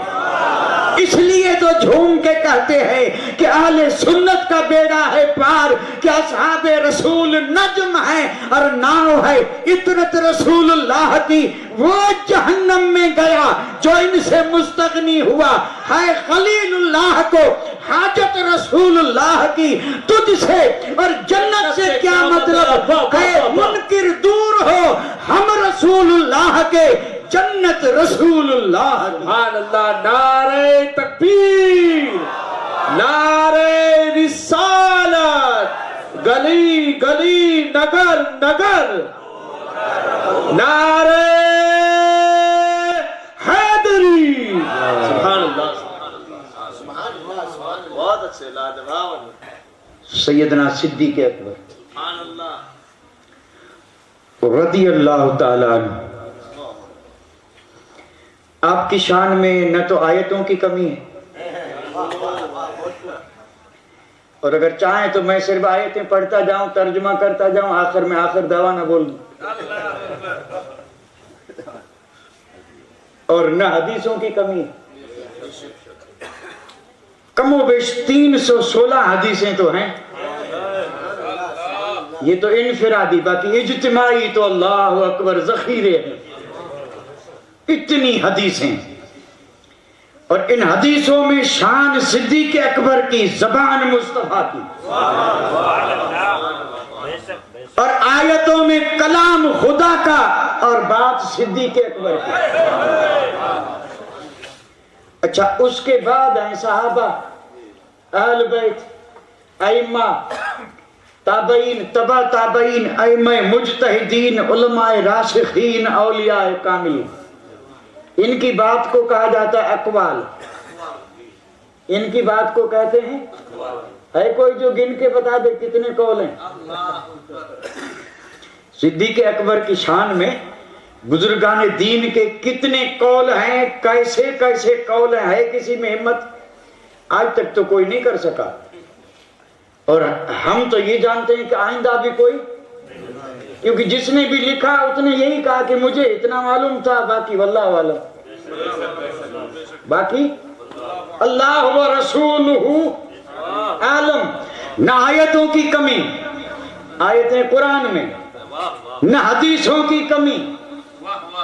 اس لیے تو جھوم کے کہتے ہیں کہ اہل سنت کا بیڑا ہے پار، کہ اصحاب رسول نجم ہے اور ناؤ ہے عطرت رسول اللہ کی. وہ جہنم میں گیا جو ان سے مستغنی ہوا ہے خلیل اللہ کو حاجت رسول اللہ کی تجھ سے. اور جنت سے کیا مطلب ہے منکر دور ہو، ہم رسول اللہ کے جنت رسول اللہ. سبحان اللہ. نعرہ تکبیر، نعرہ رسالت، گلی گلی نگر نگر، نعرہ حیدری. سبحان اللہ. بہت اچھے لاجواب. سیدنا صدیق اکبر رضی اللہ تعالیٰ عنہ. آپ کی شان میں نہ تو آیتوں کی کمی ہے، اور اگر چاہیں تو میں صرف آیتیں پڑھتا جاؤں، ترجمہ کرتا جاؤں، آخر میں آخر دعویٰ نہ بول دوں. اور نہ حدیثوں کی کمی ہے. کم و بیش 316 حدیثیں تو ہیں. یہ تو انفرادی، باقی اجتماعی تو اللہ اکبر ذخیرے ہیں. اتنی حدیثیں، اور ان حدیثوں میں شان صدیق اکبر کی، زبان مصطفیٰ کی، اور آیتوں میں کلام خدا کا اور بات صدیق اکبر کی. اچھا اس کے بعد ہیں صحابہ، اہل بیت، ائمہ، تابعین، تبع تابعین، ائمہ مجتہدین، علماء راسخین، اولیاء کاملین. ان کی بات کو کہا جاتا ہے اقوال. ان کی بات کو کہتے ہیں، ہے کوئی جو گن کے بتا دے کتنے قول ہیں؟ صدیق اکبر کی شان میں بزرگان دین کے کتنے قول ہیں، کیسے کیسے قول ہیں، ہے کسی میں ہمت؟ آج تک تو کوئی نہیں کر سکا، اور ہم تو یہ جانتے ہیں کہ آئندہ بھی کوئی، کیونکہ جس نے بھی لکھا اس نے یہی کہا کہ مجھے اتنا معلوم تھا، باقی واللہ عالم، باقی اللہ و رسولہ عالم۔ نہ آیتوں کی کمی آیتیں قرآن میں، نہ حدیثوں کی کمی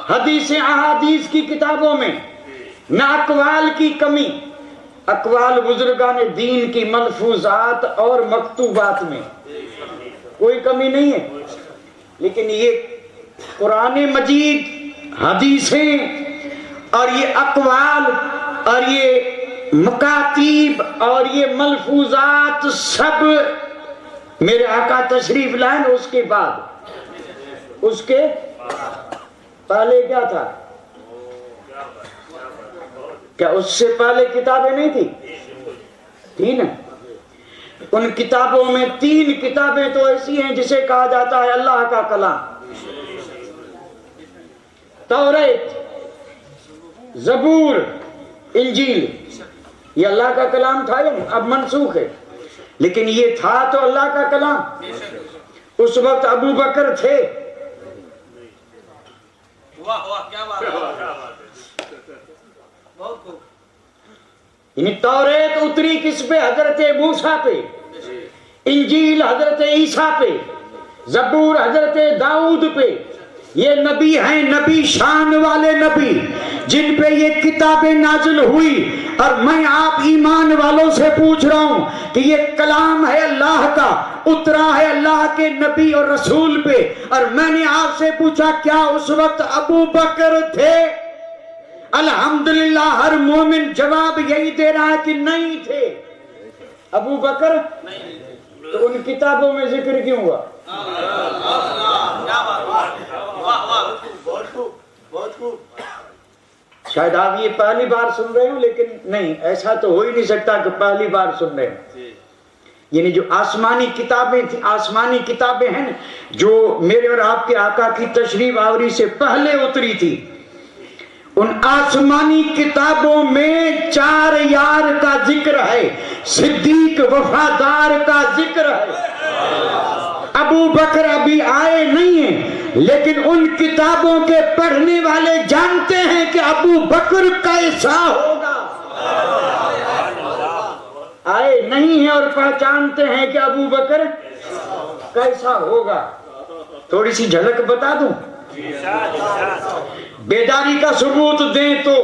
حدیث احادیث کی کتابوں میں، نہ اقوال کی کمی اقوال بزرگان دین کی ملفوظات اور مکتوبات میں کوئی کمی نہیں ہے، لیکن یہ قرآن مجید، حدیثیں اور یہ اقوال اور یہ مکاتیب اور یہ ملفوظات سب میرے آقا تشریف لائیں، اس کے بعد اس کے پہلے کیا تھا؟ کیا اس سے پہلے کتابیں نہیں تھی نا؟ ان کتابوں میں 3 کتابیں تو ایسی ہیں جسے کہا جاتا ہے اللہ کا کلام، توریت، زبور، انجیل۔ یہ اللہ کا کلام تھا یا نہیں؟ اب منسوخ ہے، لیکن یہ تھا تو اللہ کا کلام۔ اس وقت ابو بکر تھے، یعنی توریت اتری کس پہ؟ حضرت موسیٰ پہ، انجیل حضرت عیسیٰ پہ، زبور حضرت داؤد پہ۔ یہ نبی ہیں، نبی شان والے نبی، جن پہ یہ کتابیں نازل ہوئی، اور میں آپ ایمان والوں سے پوچھ رہا ہوں کہ یہ کلام ہے اللہ کا، اترا ہے اللہ کے نبی اور رسول پہ، اور میں نے آپ سے پوچھا کیا اس وقت ابو بکر تھے؟ الحمدللہ ہر مومن جواب یہی دے رہا ہے کہ نہیں تھے۔ ابو بکر تو ان کتابوں میں ذکر کیوں ہوا؟ شاید آپ یہ پہلی بار سن رہے ہوں، لیکن نہیں، ایسا تو ہو ہی نہیں سکتا کہ پہلی بار سن رہے ہوں۔ یعنی جو آسمانی کتابیں تھیں، آسمانی کتابیں ہیں جو میرے اور آپ کے آقا کی تشریف آوری سے پہلے اتری تھی، ان آسمانی کتابوں میں 4 یار کا ذکر ہے، صدیق وفادار کا ذکر ہے۔ ابو بکر ابھی آئے نہیں ہیں، لیکن ان کتابوں کے پڑھنے والے جانتے ہیں کہ ابو بکر کیسا ہوگا۔ آئے نہیں ہیں اور پہچانتے ہیں کہ ابو بکر کیسا ہوگا۔ تھوڑی سی جھلک بتا دوں، بیداری کا ثبوت دیں تو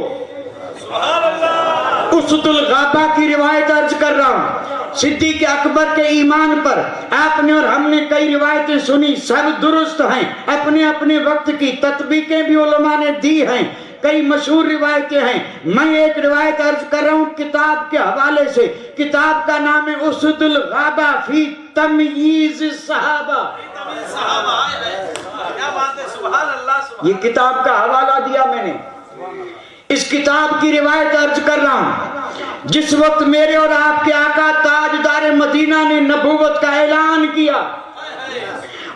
اسد الغابہ کی روایت عرض کر رہا ہوں۔ صدیق اکبر کے ایمان پر آپ نے اور ہم نے کئی روایتیں سنی، سب درست ہیں، اپنے اپنے وقت کی تطبیقیں بھی علماء نے دی ہیں، کئی مشہور روایتیں ہیں۔ میں ایک روایت عرض کر رہا ہوں کتاب کے حوالے سے، کتاب کا نام ہے اسد الغابہ فی تمییز صحابہ۔ یہ کتاب کا حوالہ دیا میں نے، اس کتاب کی روایت عرض کر رہا ہوں۔ جس وقت میرے اور آپ کے آقا تاجدار مدینہ نے نبوت کا اعلان کیا،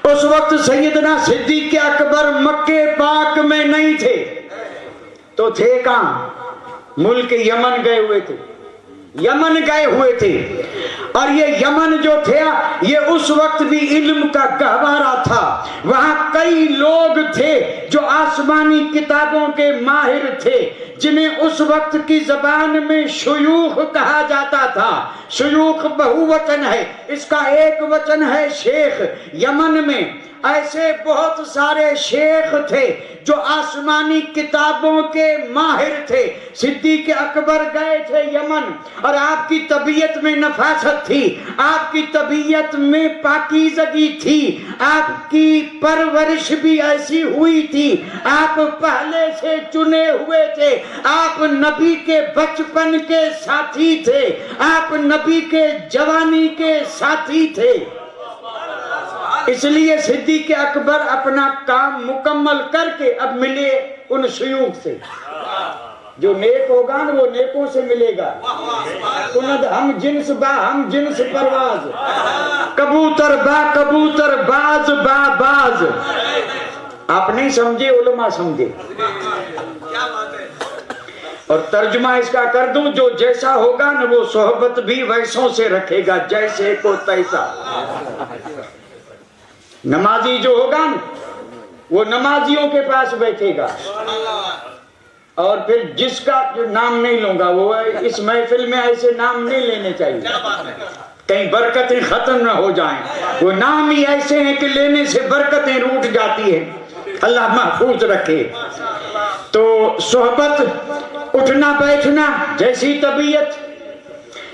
اس وقت سیدنا صدیق اکبر مکہ پاک میں نہیں تھے، تو تھے کہاں؟ ملک یمن گئے ہوئے تھے، یمن گئے ہوئے تھے۔ اور یہ یمن جو تھے یہ اس وقت بھی علم کا گہوارہ تھا، وہاں کئی لوگ تھے جو آسمانی کتابوں کے ماہر تھے، جنہیں اس وقت کی زبان میں شیوخ کہا جاتا تھا۔ شیوخ بہو وچن ہے، اس کا ایک وچن ہے شیخ۔ یمن میں ایسے بہت سارے شیخ تھے جو آسمانی کتابوں کے ماہر تھے۔ صدیق اکبر گئے تھے یمن، اور آپ کی طبیعت میں نفاست تھی، آپ کی طبیعت میں پاکیزگی تھی، آپ کی پرورش بھی ایسی ہوئی تھی، آپ پہلے سے چنے ہوئے تھے، آپ نبی کے بچپن کے ساتھی تھے، آپ نبی کے جوانی کے ساتھی تھے۔ اس لیے صدیق اکبر اپنا کام مکمل کر کے اب ملے ان شیوخ سے۔ جو نیک ہوگا نا وہ نیکوں سے ملے گا. کند ہم جنس با ہم جنس پرواز، کبوتر با کبوتر باز با باز. آپ نہیں سمجھے، علماء سمجھے. اور ترجمہ اس کا کر دوں، جو جیسا ہوگا نا وہ صحبت بھی ویسوں سے رکھے گا جیسے کو تیسا. نمازی جو ہوگا نا وہ نمازیوں کے پاس بیٹھے گا، اور پھر جس کا جو نام نہیں لوں گا وہ اس محفل میں ایسے نام نہیں لینے چاہیے، کہیں برکتیں ختم نہ ہو جائیں. وہ نام ہی ایسے ہیں کہ لینے سے برکتیں روٹ جاتی ہیں، اللہ محفوظ رکھے. تو صحبت، اٹھنا بیٹھنا، جیسی طبیعت.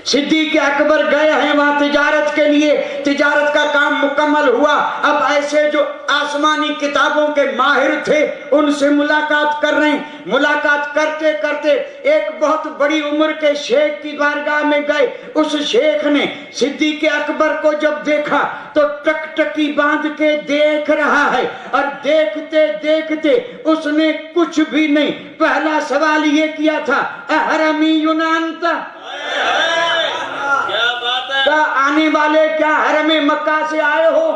صدیق اکبر گئے ہیں وہاں تجارت کے لیے، تجارت کا کام مکمل ہوا. اب ایسے جو آسمانی کتابوں کے ماہر تھے ان سے ملاقات کر رہے ہیں. ملاقات کرتے کرتے ایک بہت بڑی عمر کے شیخ کی بارگاہ میں گئے. اس شیخ نے صدیق اکبر کو جب دیکھا تو ٹکٹکی باندھ کے دیکھ رہا ہے، اور دیکھتے دیکھتے اس نے کچھ بھی نہیں، پہلا سوال یہ کیا تھا، احرمی انت؟ کیا آنے والے کیا حرم مکہ سے آئے ہو؟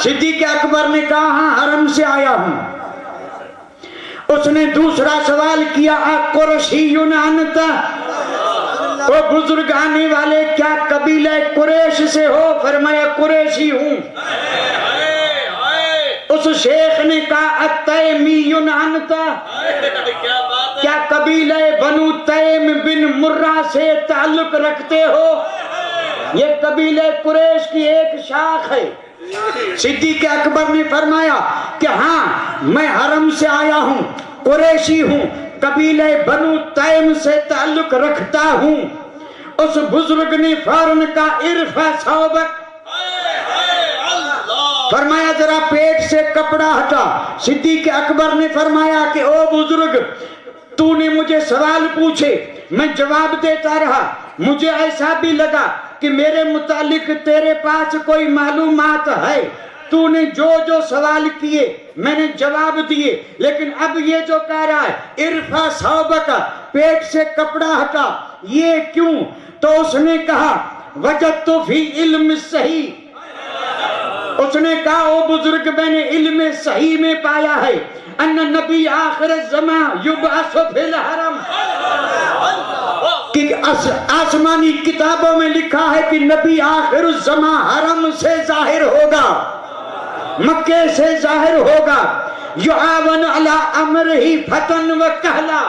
صدیق اکبر نے کہا ہاں حرم سے آیا ہوں. اس نے دوسرا سوال کیا، قریشی انت؟ وہ بزرگ آنے والے کیا قبیلہ قریش سے ہو؟ فرمایا قریشی ہوں. اس شیخ نے کہا التیمی انت؟ کیا قبیلہ بنو تیم بن مرہ سے تعلق رکھتے ہو؟ یہ قبیلہ قریش کی ایک شاخ ہے. صدیق اکبر نے فرمایا کہ ہاں میں حرم سے آیا ہوں، قریشی ہوں، قبیلہ بنو تیم سے تعلق رکھتا ہوں. اس بزرگ نے فوراً کہا ارفع ثوبک، فرمایا ذرا پیٹ سے کپڑا ہٹا. صدیق اکبر نے فرمایا کہ او بزرگ، تو نے مجھے سوال پوچھے، میں جواب دیتا رہا. مجھے ایسا بھی لگا کہ میرے متعلق تیرے پاس کوئی معلومات ہے. تو نے جو جو سوال کیے میں نے جواب دیے، لیکن اب یہ جو کہہ رہا ہے ارفع ثوبک، پیٹ سے کپڑا ہٹا، یہ کیوں؟ تو اس نے کہا وجدت فی علم صحیح. اس نے کہا او بزرگ میں نے علم صحیح میں پایا ہے ان نبی آخر الزمان یبعث فی الحرم، کہ آسمانی کتابوں میں لکھا ہے کہ نبی آخر الزمان حرم سے ظاہر ہوگا، مکے سے ظاہر ہوگا. یعاون علی امرہ فتن و کہلا،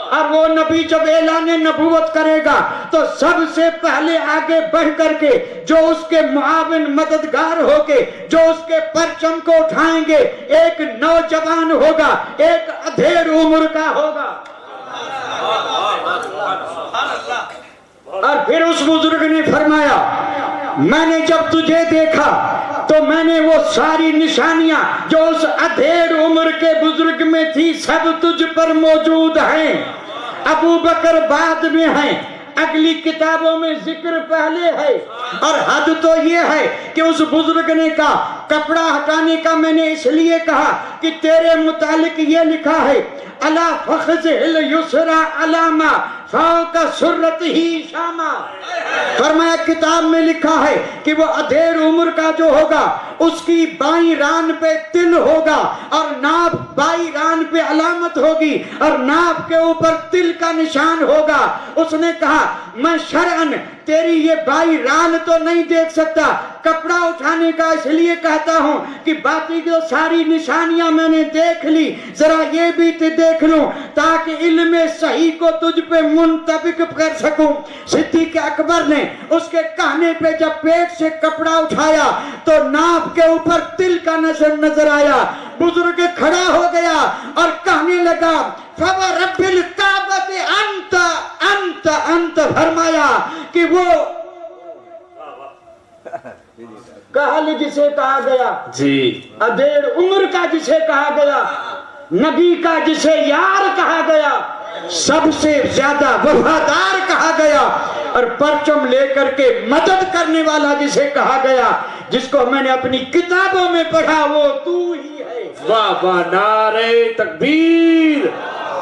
اور وہ نبی جب اعلان نبوت کرے گا تو سب سے پہلے آگے بڑھ کر کے جو اس کے معاون مددگار ہو کے جو اس کے پرچم کو اٹھائیں گے، ایک نوجوان ہوگا، ایک ادھیڑ عمر کا ہوگا. اور پھر اس بزرگ نے فرمایا میں نے جب تجھے دیکھا تو میں نے وہ ساری نشانیاں جو اس ادھیڑ عمر کے بزرگ میں تھی سب تجھ پر موجود ہیں. ابو بکر بعد میں ہیں، اگلی کتابوں میں ذکر پہلے ہے. اور حد تو یہ ہے کہ اس بزرگ نے کہا کپڑا ہٹانے کا میں نے اس لیے کہا کہ تیرے متعلق یہ لکھا ہے الا فخذ الیسرا علامہ فوق سرت ہی شامہ. فرمایا کتاب میں لکھا ہے کہ وہ ادھیڑ عمر کا جو ہوگا اس کی بائیں ران پہ تل ہوگا اور ناف بائیں ران پہ علامت ہوگی اور ناف کے اوپر تل کا نشان ہوگا. اس نے کہا میں شرعن تیری یہ بائیں ران تو نہیں دیکھ سکتا، کپڑا اٹھانے کا اس لیے کہتا ہوں کہ باقی جو ساری نشانیاں میں نے دیکھ لی، ذرا یہ بھی دیکھ لوں تاکہ علم صحیح کو تجھ پہ منطبق کر سکوں. صدیق اکبر نے اس کے کہنے پہ جب پیٹ سے کپڑا اٹھایا تو ناف کے اوپر تل کا نظر آیا. بزرگ کھڑا ہو گیا اور کہنے لگا فَوَرَبِّ الْكَعْبَةِ أَنْتَ. فرمایا کہ وہ کہل جسے کہا گیا، جی ادھیڑ عمر کا جسے کہا گیا، نبی کا جسے یار کہا گیا، سب سے زیادہ وفادار کہا گیا، اور پرچم لے کر کے مدد کرنے والا جسے کہا گیا، جس کو میں نے اپنی کتابوں میں پڑھا وہ تو ہی ہے. واہ واہ، نعرہ تکبیر،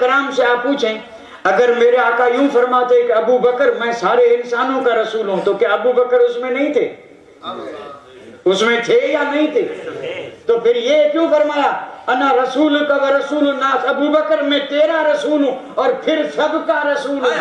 کرام سے آپ پوچھیں اگر میرے آقا یوں فرماتے کہ ابو بکر میں سارے انسانوں کا رسول ہوں تو کیا ابو بکر اس میں نہیں تھے؟ اس میں تھے یا نہیں تھے؟ تو پھر یہ کیوں فرمایا انا رسول کا و رسول الناس، ابو بکر میں تیرا رسول ہوں اور پھر سب کا رسول ہوں؟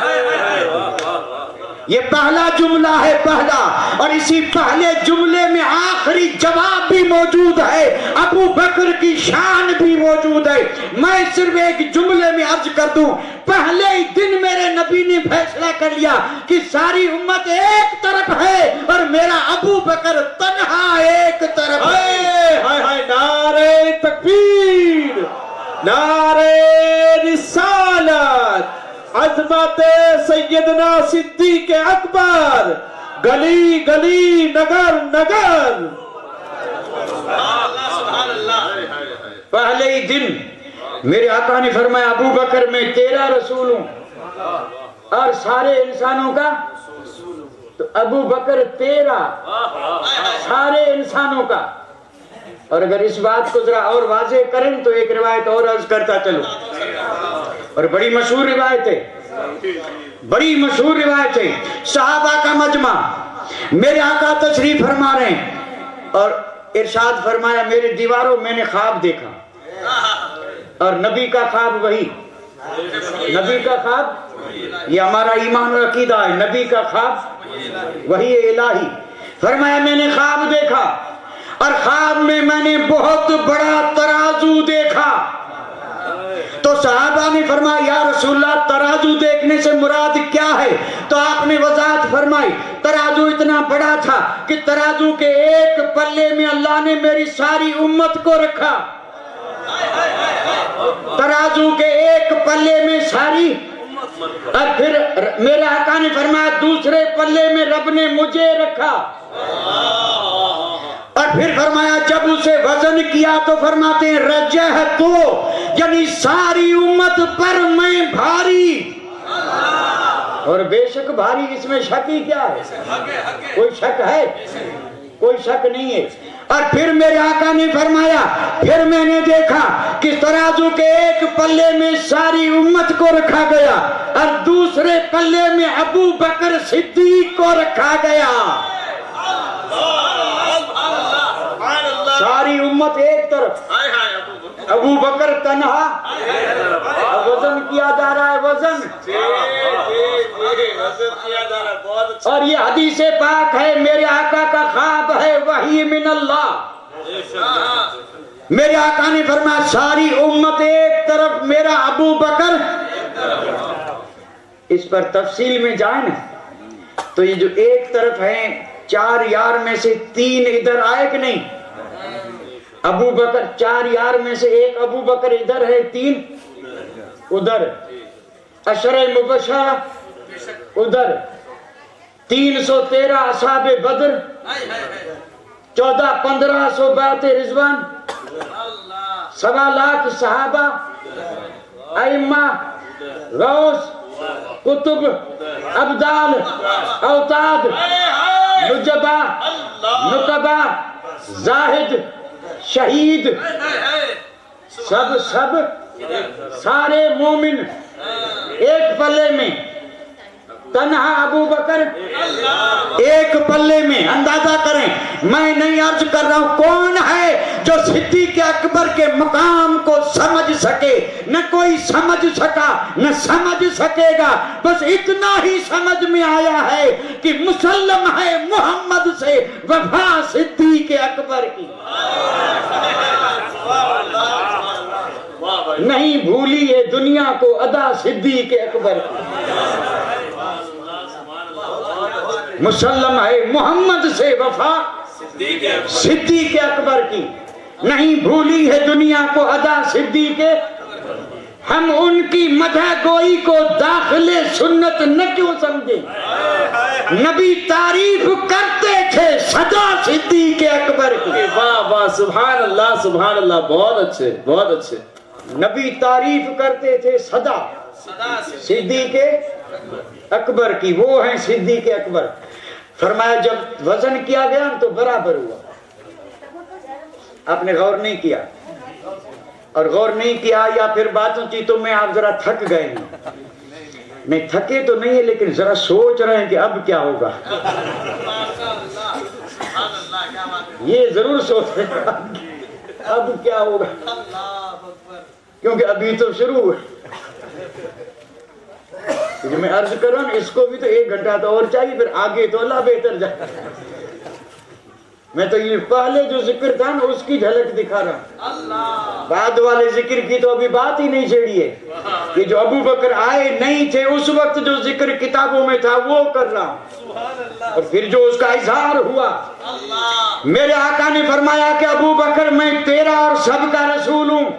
یہ پہلا جملہ ہے پہلا، اور اسی پہلے جملے میں آخری جواب بھی موجود ہے، ابو بکر کی شان بھی موجود ہے۔ میں صرف ایک جملے میں عرض کر دوں، پہلے ہی دن میرے نبی نے فیصلہ کر لیا کہ ساری امت ایک طرف ہے اور میرا ابو بکر تنہا ایک طرف ہے۔ نعرہ تکبیر، نعرہ رسالت، عظمت سیدنا صدیق اکبر، گلی گلی نگر نگر۔ پہلے ہی دن میرے آقا نے فرمایا ابو بکر میں تیرا رسول ہوں اور سارے انسانوں کا، تو ابو بکر تیرا سارے انسانوں کا۔ اور اگر اس بات کو ذرا اور واضح کریں تو ایک روایت اور عرض کرتا چلو، اور بڑی مشہور روایت ہے، بڑی مشہور روایت ہے، صحابہ کا مجمع، میرے آقا تشریف فرما رہے ہیں اور ارشاد فرمایا میرے دیواروں میں نے خواب دیکھا، اور نبی کا خواب وہی، نبی کا خواب یہ ہمارا ایمان و عقیدہ ہے، نبی کا خواب وہی الہی۔ فرمایا میں نے خواب دیکھا اور خواب میں میں نے بہت بڑا ترازو دیکھا۔ تو صحابہ نے فرمایا یا رسول اللہ ترازو دیکھنے سے مراد کیا ہے؟ تو آپ نے وضاحت فرمائی ترازو اتنا بڑا تھا کہ ترازو کے ایک پلے میں اللہ نے میری ساری امت کو رکھا، ترازو کے ایک پلے میں ساری، اور پھر میرے آقا نے فرمایا دوسرے پلے میں رب نے مجھے رکھا، اور پھر فرمایا جب اسے وزن کیا تو فرماتے ہیں رجحتو، یعنی ساری امت پر میں بھاری، اور بے شک بھاری، اس میں شک ہی کیا ہے؟ کوئی شک ہے؟ کوئی شک نہیں ہے۔ اور پھر میرے آقا نے فرمایا پھر میں نے دیکھا کہ ترازو کے ایک پلے میں ساری امت کو رکھا گیا اور دوسرے پلے میں ابو بکر صدیق کو رکھا گیا، ساری امت ایک طرف، ابو بکر تنہا، وزن کیا جا رہا ہے، وزن، اور یہ حدیث پاک ہے، میرے آقا کا خواب ہے وحی من اللہ۔ میرے آقا نے فرمایا ساری امت ایک طرف، میرا ابو بکر، اس پر تفصیل میں جائیں نا تو یہ جو ایک طرف ہیں چار یار میں سے تین ادھر آئے کہ نہیں؟ ابو بکر چار یار میں سے ایک ابو بکر ادھر ہے، تین ادھر، عشرہ مبشرہ ادھر، 313 اصحاب بدر، 1400-1500 بیعت رضوان، 1.25 لاکھ صحابہ، ائمہ، غوث، قطب، ابدال، اوتاد، نجبہ، نقبہ، زاہد، شہید، سب سارے مومن ایک پلے میں، تنہا ابو بکر ایک پلے میں۔ اندازہ کریں، میں نہیں عرض کر رہا ہوں کون ہے جو صدیق اکبر کے مقام کو سمجھ سکے، نہ کوئی سمجھ سکا نہ سمجھ سکے گا، بس اتنا ہی سمجھ میں آیا ہے کہ مسلم ہے محمد سے وفا صدیق اکبر کی، نہیں بھولی ہے دنیا کو ادا صدیق اکبر کی، مسلم ہے محمد سے وفا صدیق اکبر کی، نہیں بھولی ہے دنیا کو ادا صدیق۔ ہم ان کی مدح گوئی کو داخل سنت نہ کیوں سمجھیں؟ نبی تعریف کرتے تھے صدا صدیق اکبر کی۔ واہ واہ، سبحان اللہ سبحان اللہ، بہت اچھے بہت اچھے۔ نبی تعریف کرتے تھے صدا صدیق اکبر کی، وہ ہیں صدیق اکبر۔ فرمایا جب وزن کیا گیا تو برابر ہوا، آپ نے غور نہیں کیا، اور غور نہیں کیا یا پھر باتوں کی تو میں آپ ذرا تھک گئے ہیں. نہیں تھکے تو نہیں ہے لیکن ذرا سوچ رہے ہیں کہ اب کیا ہوگا. یہ ضرور سوچ رہے ہیں اب کیا ہوگا, کیونکہ ابھی تو شروع ہے. جو میں عرض کر رہا ہوں اس کو بھی تو 1 گھنٹہ تو اور چاہیے, پھر آگے تو اللہ بہتر جائے. میں تو یہ پہلے جو ذکر تھا نا اس کی جھلک دکھا رہا ہوں, بعد والے ذکر کی تو ابھی بات ہی نہیں چھیڑی ہے. کہ جو ابو بکر آئے نہیں تھے اس وقت جو ذکر کتابوں میں تھا وہ کر رہا ہوں, اور پھر جو اس کا اظہار ہوا. میرے آقا نے فرمایا کہ ابو بکر میں تیرا اور سب کا رسول ہوں.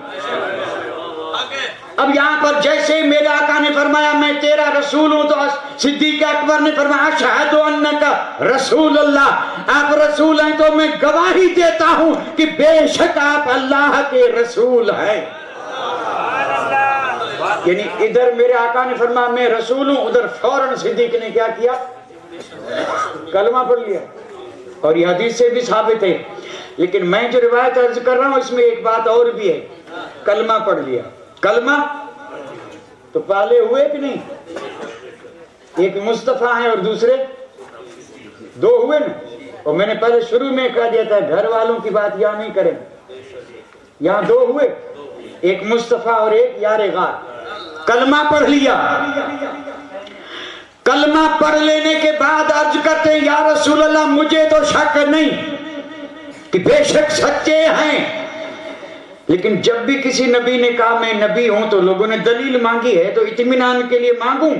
اب یہاں پر جیسے میرے آقا نے فرمایا میں تیرا رسول ہوں, تو صدیق اکبر نے فرمایا اشہد انک رسول اللہ, آپ رسول ہیں تو میں گواہی دیتا ہوں کہ بے شک آپ اللہ کے رسول ہیں. یعنی ادھر میرے آقا نے فرمایا میں رسول ہوں, ادھر فوراً صدیق نے کیا کیا, کلمہ پڑھ لیا. اور یہ حدیث سے بھی ثابت ہے. لیکن میں جو روایت عرض کر رہا ہوں اس میں ایک بات اور بھی ہے, کلمہ پڑھ لیا. کلمہ تو پہلے ہوئے کہ نہیں, ایک مصطفیٰ ہیں اور دوسرے 2 ہوئے نا. اور میں نے پہلے شروع میں کہا دیا تھا گھر والوں کی بات یہاں نہیں کریں, یہاں 2 ہوئے, ایک مصطفیٰ اور ایک یار غار. کلمہ پڑھ لیا. کلمہ پڑھ لینے کے بعد عرض کرتے ہیں یا رسول اللہ مجھے تو شک نہیں کہ بے شک سچے ہیں, لیکن جب بھی کسی نبی نے کہا میں نبی ہوں تو لوگوں نے دلیل مانگی ہے, تو اطمینان کے لیے مانگوں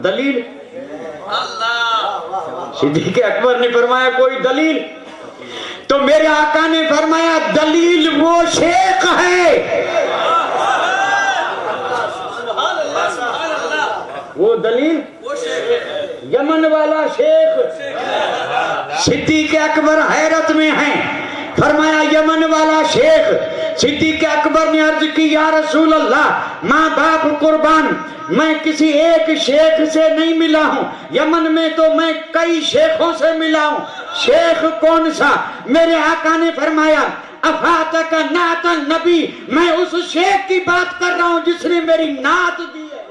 دلیل. صدیق اکبر نے فرمایا کوئی دلیل, تو میرے آقا نے فرمایا دلیل وہ شیخ ہے, وہ دلیل یمن والا شیخ. صدیق اکبر حیرت میں ہیں, فرمایا یمن والا شیخ. صدیق اکبر نے عرض کی یا رسول اللہ ماں باپ قربان, میں کسی ایک شیخ سے نہیں ملا ہوں, یمن میں تو میں کئی شیخوں سے ملا ہوں. شیخ کون سا؟ میرے آقا نے فرمایا افاتک نعت النبی, میں اس شیخ کی بات کر رہا ہوں جس نے میری نعت دی ہے,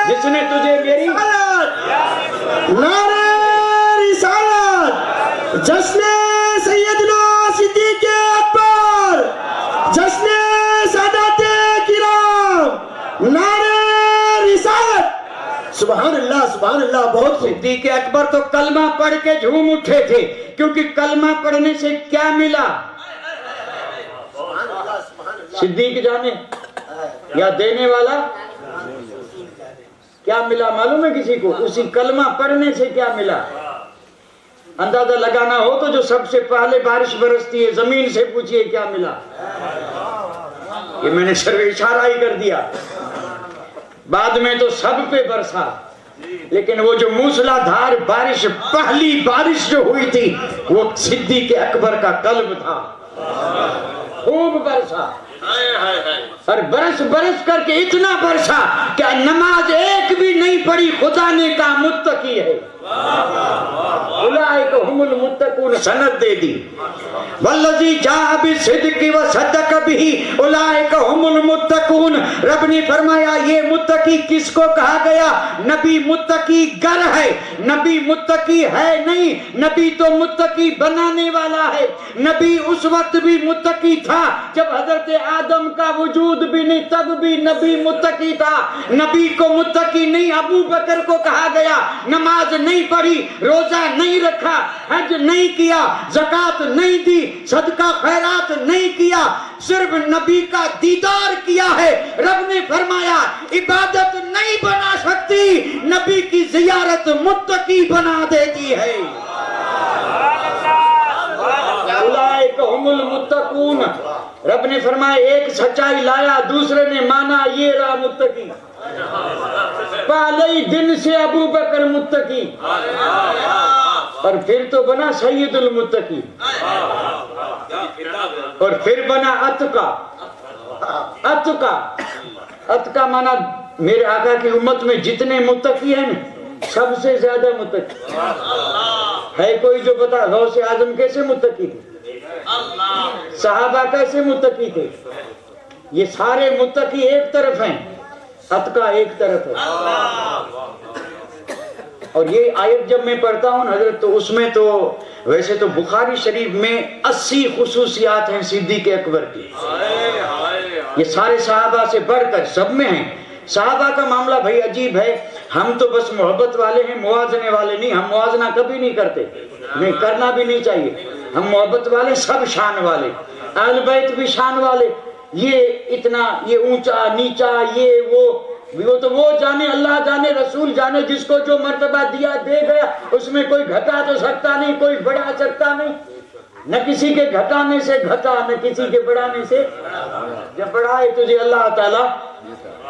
جس نے تجھے میری نعرہ رسالت, جشن سیدنا صدیق اکبر, جشن سادات کرام, نعرہ رسالت. سبحان اللہ سبحان اللہ. بہت صدیق اکبر تو کلمہ پڑھ کے جھوم اٹھے تھے, کیونکہ کلمہ پڑھنے سے کیا ملا؟ صدیق جانے یا دینے والا کیا ملا معلوم ہے کسی کو؟ اسی کلمہ پڑھنے سے کیا ملا اندازہ لگانا ہو تو جو سب سے پہلے بارش برستی ہے زمین سے پوچھئے کیا ملا. یہ میں نے صرف اشارہ ہی کر دیا, بعد میں تو سب پہ برسا, لیکن وہ جو موسلا دھار بارش, پہلی بارش جو ہوئی تھی وہ صدیق اکبر کا قلب تھا. خوب برسا, اور برس برس کر کے اتنا برسا کہ نماز ایک بھی نہیں پڑھی, خدا نے کہا متقی ہے. اولئک هم المتقون سند دے دی. والذی جاء بالصدق وصدق به اولئک هم المتقون. رب نے فرمایا یہ متقی کس کو کہا گیا؟ نبی متقی گر ہے, نبی متقی ہے نہیں, نبی تو متقی بنانے والا ہے. نبی اس وقت بھی متقی تھا جب حضرت آدم کا وجود بھی نہیں, تب بھی نبی متقی تھا. نبی کو متقی نہیں ابو بکر کو کہا گیا, نماز نہیں پڑھی, روزہ نہیں رکھا, حج نہیں کیا, زکات نہیں دی, صدقہ خیرات نہیں کیا, صرف نبی کا دیدار کیا ہے. رب نے فرمایا عبادت نہیں بنا سکتی, نبی کی زیارت متقی بنا دیتی ہے. اولئک هم المتقون. رب نے فرمایا ایک سچائی لایا, دوسرے نے مانا, یہ رہا متقی. پہلے ہی دن سے ابو بکر متقی, اور پھر تو بنا سید المتقی, اور پھر بنا اتقا. اتقا, اتقا مانا میرے آقا کی امت میں جتنے متقی ہیں سب سے زیادہ متقی ہے. کوئی جو بتا غوث اعظم کیسے متقی تھے؟ صحابہ کیسے متقی تھے؟ یہ سارے متقی ایک طرف ہیں، اتقا ایک طرف ہے۔ اور یہ آیت جب میں پڑھتا ہوں حضرت، تو اس میں تو ویسے تو بخاری شریف میں 80 خصوصیات ہیں صدیق اکبر کی، یہ سارے صحابہ سے بڑھ کر سب میں ہیں۔ صحابہ کا معاملہ بھائی عجیب ہے، ہم تو بس محبت والے ہیں، موازنے والے نہیں، ہم موازنہ کبھی نہیں کرتے، نہیں کرنا بھی نہیں چاہیے، ہم محبت والے، سب شان والے، اہل بیت بھی شان والے، یہ اتنا، یہ اونچا نیچا، یہ وہ تو وہ جانے، اللہ جانے، رسول جانے، جس کو جو مرتبہ دیا دے گیا، اس میں کوئی گھٹا تو سکتا نہیں، کوئی بڑھا سکتا نہیں، نہ کسی کے گھٹانے سے گھٹا، نہ کسی کے بڑھانے سے، جب بڑھائے تجھے اللہ تعالیٰ،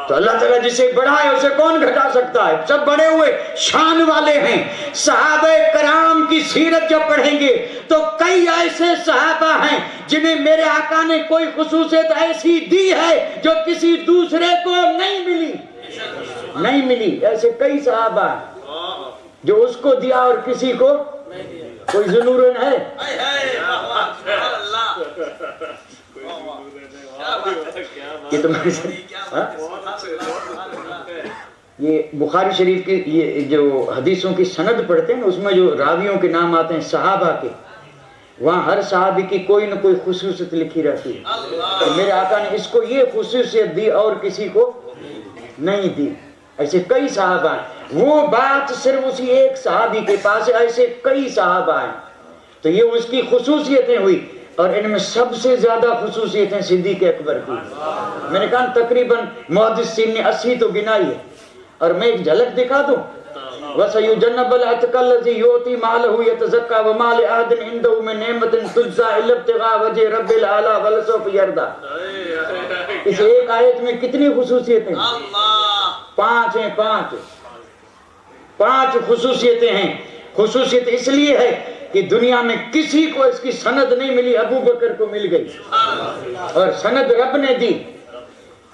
تو اللہ تعالیٰ جسے بڑھائے اسے کون گھٹا سکتا ہے؟ سب بڑے ہوئے شان والے ہیں۔ صحابہ کرام کی سیرت جب پڑھیں گے تو کئی ایسے صحابہ ہیں جنہیں میرے آقا نے کوئی خصوصیت ایسی دی ہے جو کسی دوسرے کو نہیں ملی، ایسے کئی صحابہ ہیں جو اس کو دیا اور کسی کو، کوئی ذنورن ہے؟ یہ تو یہ بخاری شریف کی یہ جو حدیثوں کی سند پڑھتے ہیں اس میں جو راویوں کے نام آتے ہیں صحابہ کے، وہاں ہر صحابی کی کوئی نہ کوئی خصوصیت لکھی رہتی ہے کہ میرے آقا نے اس کو یہ خصوصیت دی اور کسی کو نہیں دی۔ ایسے کئی صحابہ ہیں، وہ بات صرف اسی ایک صحابی کے پاس ہے، ایسے کئی صحابہ ہیں، تو یہ اس کی خصوصیتیں ہوئی، اور ان میں سب سے زیادہ خصوصیتیں صدیق اکبر کی۔ میں نے کہا تقریباً محدثین نے 80 تو گنائی ہے، اور میں ایک جھلک دکھا دوں، وَسَيُجَنَّبَ الْأَتْقَى الَّذِي يُؤْتِي مَالَهُ يَتَزَكَّى وَمَا لِأَحَدٍ عِندَهُ مِن نِعْمَةٍ تُجْزَىٰ إِلَّا ابْتِغَاءَ وَجْهِ رَبِّ الْأَعْلَىٰ وَلَسَوْفَ يَرْضَىٰ۔ اس ایک آیت میں کتنی خصوصیتیں ہیں؟ 5 ہیں، 5 خصوصیتیں ہیں۔ خصوصیت اس لیے ہے کہ دنیا میں کسی کو اس کی سند نہیں ملی، ابو بکر کو مل گئی، اور سند رب نے دی۔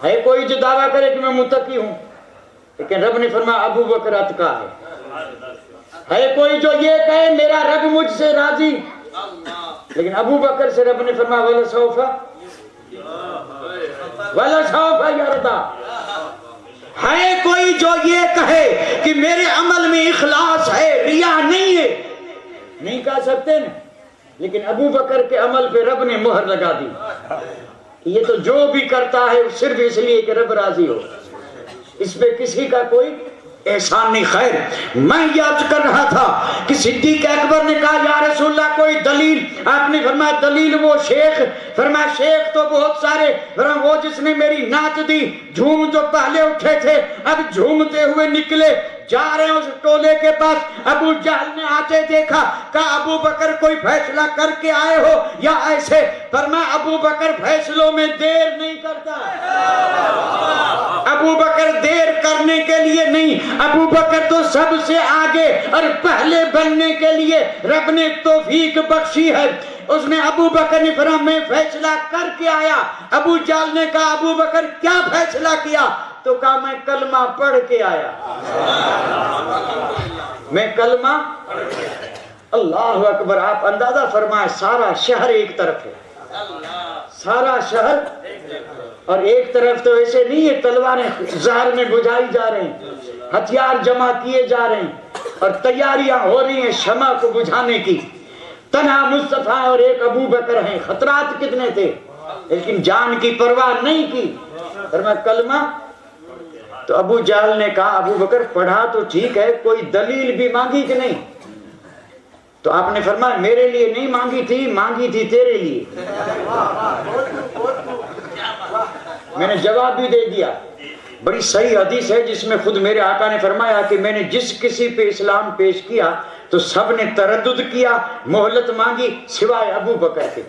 ہے کوئی جو دعویٰ کرے کہ میں متقی ہوں، لیکن رب نے فرمایا ابو بکر اتقا ہے کوئی جو یہ کہے میرا رب مجھ سے راضی، لیکن ابو بکر سے رب نے فرمایا وَلَسَوْفَ يَرْضَىٰ۔ ہے کوئی جو یہ کہے کہ میرے عمل میں اخلاص ہے، ریا نہیں ہے، نہیں کہہ سکتے نا، لیکن ابو بکر کے عمل پہ رب نے مہر لگا دی، یہ تو جو بھی کرتا ہے صرف اس لیے کہ رب راضی ہو، اس پہ کسی کا کوئی احسان نہیں۔ خیر، میں یہ عرض کر رہا تھا کہ صدیق اکبر نے کہا یا رسول اللہ کوئی دلیل؟ آپ نے فرمایا دلیل وہ شیخ، فرمایا شیخ تو بہت سارے، فرمایا وہ جس نے میری نعت دی، جھوم جو پہلے اٹھے تھے اب جھومتے ہوئے نکلے، جا رہے ہیں اس ٹولے کے پاس، ابو جہل نے آتے دیکھا، کہا ابو بکر کوئی فیصلہ کر کے آئے ہو یا ایسے؟ فرمایا ابو بکر فیصلوں میں دیر نہیں کرتا، ابو بکر دیر کرنے کے لیے نہیں، ابو بکر تو سب سے آگے اور پہلے بننے کے لیے رب نے توفیق بخشی ہے۔ اس نے ابو بکر نے فرمایا میں فیصلہ کر کے آیا۔ ابو جہل نے کہا ابو بکر کیا فیصلہ کیا؟ تو کہا میں کلمہ پڑھ کے آیا، میں کلمہ، اللہ اکبر۔ آپ اندازہ فرمائے سارا شہر ایک طرف ہے، سارا شہر، اور ایک طرف تو ایسے نہیں ہے تلواریں زہر میں بجھائی جا رہے ہیں، ہتھیار جمع کیے جا رہے ہیں اور تیاریاں ہو رہی ہیں شمع کو بجھانے کی، تنہا مصطفیٰ اور ایک ابو بکر ہیں۔ خطرات کتنے تھے لیکن جان کی پرواہ نہیں کی، فرمایا کلمہ۔ تو ابو جہل نے کہا ابو بکر پڑھا تو ٹھیک ہے، کوئی دلیل بھی مانگی کہ نہیں؟ تو آپ نے فرمایا میرے لیے نہیں مانگی تھی، مانگی تھی تیرے لیے۔ میں نے جواب بھی دے دیا، بڑی صحیح حدیث ہے جس میں خود میرے آقا نے فرمایا کہ میں نے جس کسی پہ اسلام پیش کیا تو سب نے تردد کیا، مہلت مانگی سوائے ابو بکر کے۔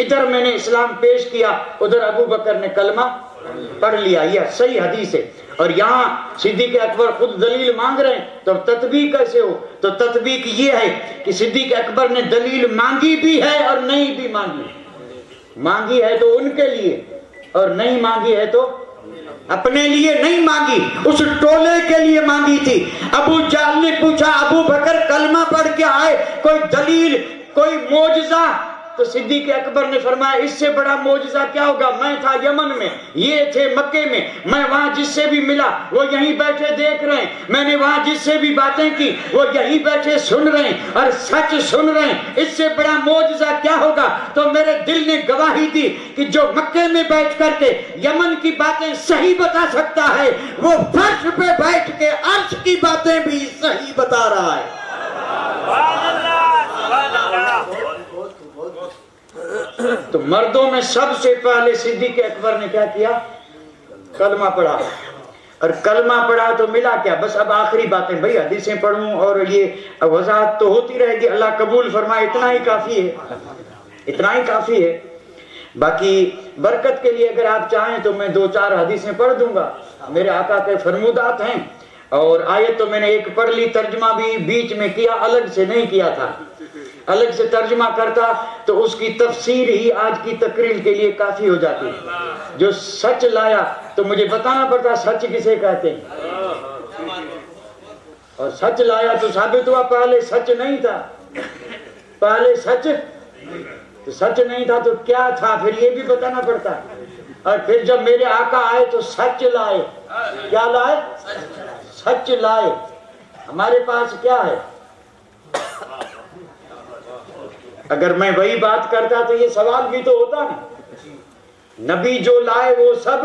ادھر میں نے اسلام پیش کیا، ادھر ابو بکر نے کلمہ پڑھ لیا، یہ صحیح حدیث ہے۔ اور یہاں صدیق اکبر خود دلیل مانگ رہے ہیں، تو تطبیق کیسے ہو؟ تو تطبیق یہ ہے کہ صدیق اکبر نے دلیل مانگی بھی ہے اور نہیں بھی مانگی، مانگی ہے تو ان کے لیے اور نہیں مانگی ہے تو اپنے لیے نہیں مانگی، اس ٹولے کے لیے مانگی تھی۔ ابو جہل نے پوچھا ابو بکر کلمہ پڑھ کے آئے، کوئی دلیل، کوئی معجزہ؟ تو صدیق اکبر نے فرمایا اس سے بڑا معجزہ کیا ہوگا؟ میں تھا یمن میں، یہ تھے مکے میں، میں وہاں جس سے بھی ملا وہ یہیں بیٹھے دیکھ رہے ہیں، میں نے وہاں جس سے بھی باتیں کی وہ یہیں بیٹھے سن رہے ہیں اور سچ سن رہے ہیں، اس سے بڑا معجزہ کیا ہوگا؟ تو میرے دل نے گواہی دی کہ جو مکے میں بیٹھ کر کے یمن کی باتیں صحیح بتا سکتا ہے وہ فرش پہ بیٹھ کے عرش کی باتیں بھی صحیح بتا رہا ہے۔ تو مردوں میں سب سے پہلے صدیق اکبر نے کیا کیا؟ کلمہ پڑھا، اور کلمہ پڑھا تو ملا کیا؟ بس اب آخری باتیں، بھئی حدیثیں پڑھوں اور یہ وضاحت تو ہوتی رہے گی، اللہ قبول فرمائے، اتنا ہی کافی ہے، اتنا ہی کافی ہے۔ باقی برکت کے لیے اگر آپ چاہیں تو میں 2-4 حدیثیں پڑھ دوں گا، میرے آقا کے فرمودات ہیں، اور آیت تو میں نے ایک پڑھ لی، ترجمہ بھی بیچ میں کیا، الگ سے نہیں کیا تھا، الگ سے ترجمہ کرتا تو اس کی تفسیر ہی آج کی تقریر کے لیے کافی ہو جاتی۔ جو سچ لایا تو مجھے بتانا پڑتا سچ کسے کہتے ہیں، اور سچ لایا تو ثابت ہوا پہلے سچ نہیں تھا، پہلے سچ تو سچ نہیں تھا تو کیا تھا، پھر یہ بھی بتانا پڑتا، اور پھر جب میرے آقا آئے تو سچ لائے، کیا لائے؟ سچ لائے۔ ہمارے پاس کیا ہے؟ اگر میں وہی بات کرتا تو یہ سوال بھی تو ہوتا نا، نبی جو لائے وہ سب،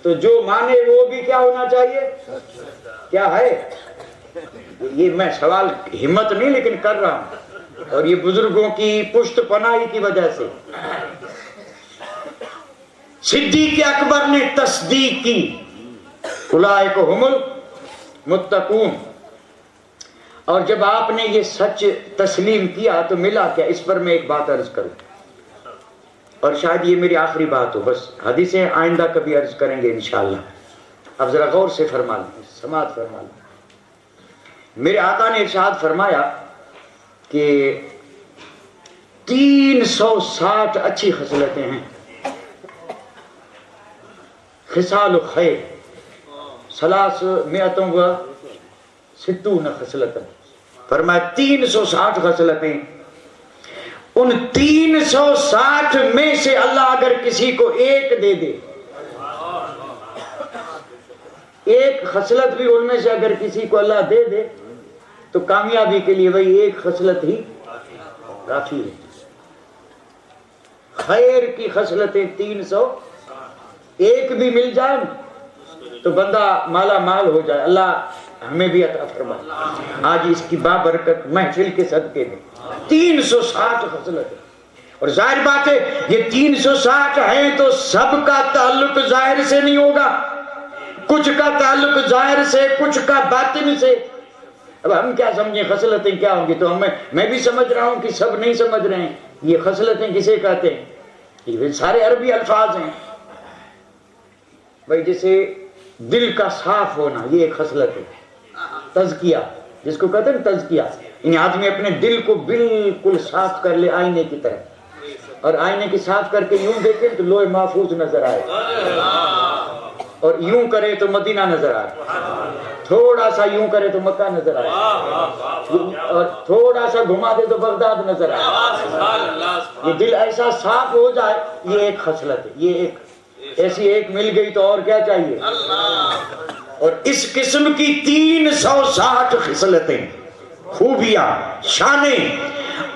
تو جو مانے وہ بھی کیا ہونا چاہیے؟ کیا ہے؟ یہ میں سوال ہمت نہیں لیکن کر رہا ہوں، اور یہ بزرگوں کی پشت پناہی کی وجہ سے۔ صدیق اکبر نے تصدیق کی، اولئک هم المتقون، اور جب آپ نے یہ سچ تسلیم کیا تو ملا کیا؟ اس پر میں ایک بات عرض کروں، اور شاید یہ میری آخری بات ہو، بس حدیثیں آئندہ کبھی عرض کریں گے انشاءاللہ۔ اب ذرا غور سے فرما لیں، سماعت فرما لیں۔ میرے آقا نے ارشاد فرمایا کہ 360 اچھی خصلتیں ہیں، خصال خیر، 360 خصلتیں، فرمایا 360 خصلتیں، ان 360 میں سے اللہ اگر کسی کو ایک دے دے، ایک خصلت بھی ان میں سے اگر کسی کو اللہ دے دے تو کامیابی کے لیے وہی ایک خصلت ہی کافی ہے۔ خیر کی خصلتیں 300، ایک بھی مل جائے تو بندہ مالا مال ہو جائے، اللہ ہمیں بھی عطا فرمائے آج اس کی بابرکت محفل کے صدقے میں 360 خصلتیں۔ اور ظاہر بات ہے یہ 360 ہیں تو سب کا تعلق ظاہر سے نہیں ہوگا، کچھ کا تعلق ظاہر سے، کچھ کا باطن سے۔ اب ہم کیا سمجھیں خصلتیں کیا ہوں گی؟ تو میں بھی سمجھ رہا ہوں کہ سب نہیں سمجھ رہے ہیں یہ خصلتیں کسے کہتے ہیں، یہ سارے عربی الفاظ ہیں۔ بھائی جیسے دل کا صاف ہونا یہ ایک خصلت ہے، تزکیہ جس کو کہتے ہیں تزکیہ، یعنی آدمی اپنے دل کو بالکل صاف کر لے آئینے کی طرح، اور آئینے کی صاف کر کے یوں دیکھیں تو لوح محفوظ نظر آئے، اور یوں کرے تو مدینہ نظر آئے، تھوڑا سا یوں کرے تو مکہ نظر آئے، اور تھوڑا سا گھما دے تو بغداد نظر آئے۔ یہ دل ایسا صاف ہو جائے، یہ ایک خصلت ہے، یہ ایک ایسی ایک مل گئی تو اور کیا چاہیے؟ اور اس قسم کی 360 خصلتیں، خوبیاں، شانیں،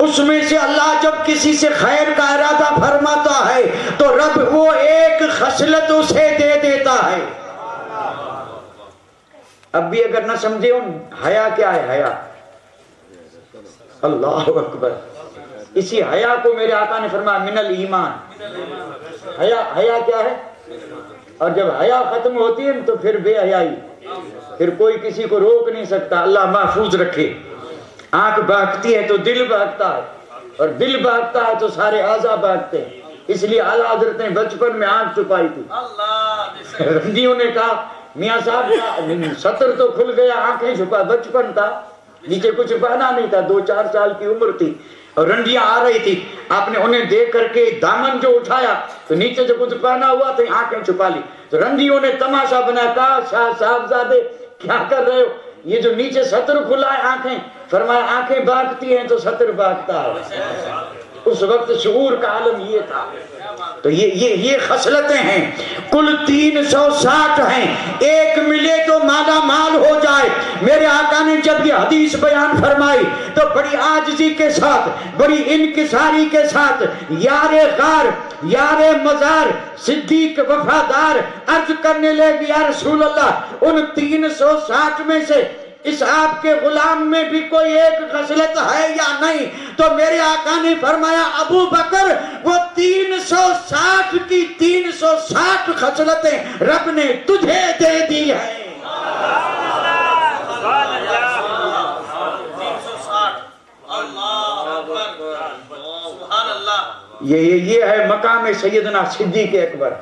اس میں سے اللہ جب کسی سے خیر کا ارادہ فرماتا ہے تو رب وہ ایک خصلت اسے دے دیتا ہے۔ اب بھی اگر نہ سمجھے حیا کیا ہے؟ حیا، اللہ اکبر، اسی حیا کو میرے آقا نے فرمایا من الایمان۔ حیا کیا ہے؟ اور جب حیا ختم ہوتی ہے تو پھر بے حیائی، پھر کوئی کسی کو روک نہیں سکتا، اللہ محفوظ رکھے۔ آنکھ بھاگتی ہے تو دل بھاگتا ہے، اور دل بھاگتا ہے تو سارے اعضاء بھاگتے ہیں، اس لیے اعلیٰ حضرت نے بچپن میں آنکھ چھپائی تھی۔ رنڈیوں نے کہا میاں صاحب کا سطر تو کھل گیا، آنکھیں چھپا، بچپن تھا، نیچے کچھ پہنا نہیں تھا، 2-4 سال کی عمر تھی، اور رنڈیاں آ رہی تھی، آپ نے انہیں دیکھ کر کے دامن جو اٹھایا تو نیچے جو کچھ پہنا ہوا تھا آنکھیں چھپا لی، تو رنڈیوں نے تماشا بنا، کہا شاہ صاحبزادے کیا کر رہے ہو؟ یہ جو نیچے سطر کھلا ہے آنکھیں، فرمایا آنکھیں بھاگتی ہیں تو سطر بھاگتا ہے۔ اس وقت شعور کا عالم یہ تھا. تو یہ خصلتیں ہیں. کل 360 ہیں. ایک ملے تو مالا مال ہو جائے. میرے آقا نے جب یہ حدیث بیان فرمائی تو بڑی عاجزی کے ساتھ, بڑی انکساری کے ساتھ, یار غار, یار مزار, صدیق وفادار عرض کرنے لگے یا رسول اللہ ان 360 میں سے اس آپ کے غلام میں بھی کوئی ایک خصلت ہے یا نہیں؟ تو میرے آقا نے فرمایا ابو بکر وہ 360 کی 360 خصلتیں رب نے تجھے دے دی ہیں. یہ ہے مقام سیدنا صدیق اکبر.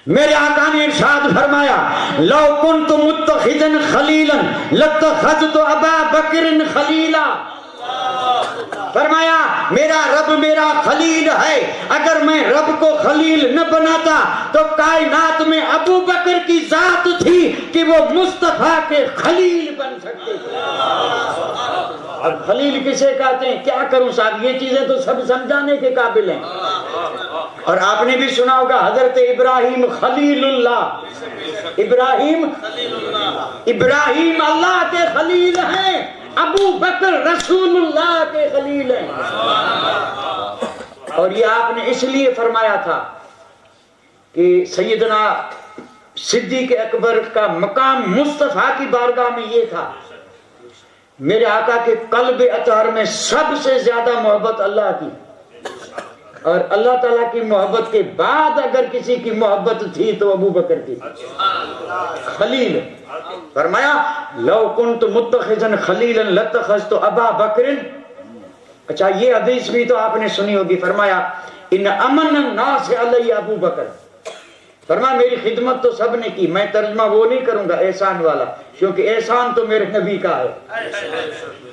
میرے آقا نے ارشاد فرمایا لو کنت متخذا خلیلا لاتخذت ابا بکر خلیلا. فرمایا میرا رب میرا خلیل ہے, اگر میں رب کو خلیل نہ بناتا تو کائنات میں ابو بکر کی ذات تھی کہ وہ مصطفیٰ کے خلیل بن سکتے تھے. اب خلیل کسے کہتے ہیں؟ کیا کروں صاحب, یہ چیزیں تو سب سمجھانے کے قابل ہیں. اور آپ نے بھی سنا ہوگا حضرت ابراہیم خلیل اللہ, ابراہیم اللہ کے خلیل ہیں, ابو بکر رسول اللہ کے خلیل ہیں. اور یہ آپ نے اس لیے فرمایا تھا کہ سیدنا صدیق اکبر کا مقام مصطفیٰ کی بارگاہ میں یہ تھا. میرے آقا کے قلب اطہر میں سب سے زیادہ محبت اللہ کی, اور اللہ تعالیٰ کی محبت کے بعد اگر کسی کی محبت تھی تو ابو بکر کی خلیل. فرمایا لو کنت متخذا خلیلا لاتخذت ابا بکر. اچھا یہ حدیث بھی تو آپ نے سنی ہوگی. فرمایا ان امن الناس علی ابو بکر. فرمایا میری خدمت تو سب نے کی, میں ترجمہ وہ نہیں کروں گا احسان والا, کیونکہ احسان تو میرے نبی کا ہے.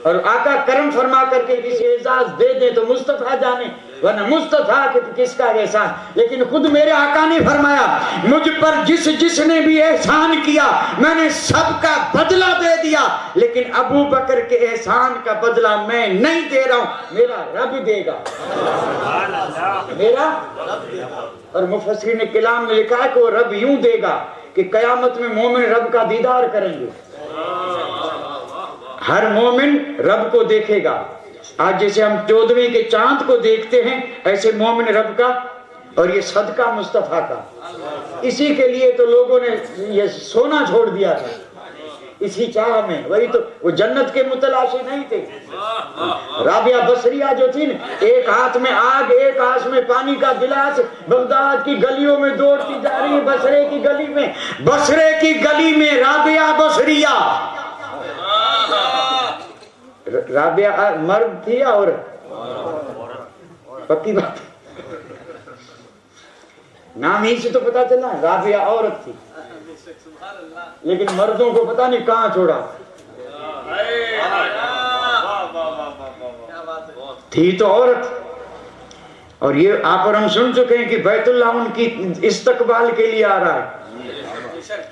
اور آقا کرم فرما کر کے کسی اعزاز دے دیں تو مصطفیٰ جانے, ورنہ مصطفیٰ کس کا احسان. لیکن خود میرے آقا نے فرمایا مجھ پر جس نے بھی احسان کیا میں نے سب کا بدلہ دے دیا, لیکن ابو بکر کے احسان کا بدلہ میں نہیں دے رہا ہوں, میرا رب دے گا, میرا. اور مفسرین کلام نے لکھا ہے کہ وہ رب یوں دے گا کہ قیامت میں مومن رب کا دیدار کریں گے. ہر مومن رب کو دیکھے گا. آج جیسے ہم 14ویں کے چاند کو دیکھتے ہیں ایسے مومن رب کا, اور یہ صدقہ مصطفیٰ کا. اسی کے لیے تو لوگوں نے یہ سونا چھوڑ دیا تھا, اسی چاہ میں. وہی تو وہ جنت کے متلاشی نہیں تھے. رابعہ بصریہ جو تھی نا, ایک ہاتھ میں آگ ایک ہاتھ میں پانی کا گلاس, بغداد کی گلیوں میں دوڑتی جا رہی ہے. بصرے کی گلی میں رابعہ بصریہ. رابعہ مرد تھی یا عورت؟ پکی بات, نام ہی سے تو پتا چلا رابعہ عورت تھی, لیکن مردوں کو پتا نہیں کہاں چھوڑا. تھی تو عورت. اور یہ آپ اور ہم سن چکے ہیں کہ بیت اللہ ان کی استقبال کے لیے آ رہا ہے.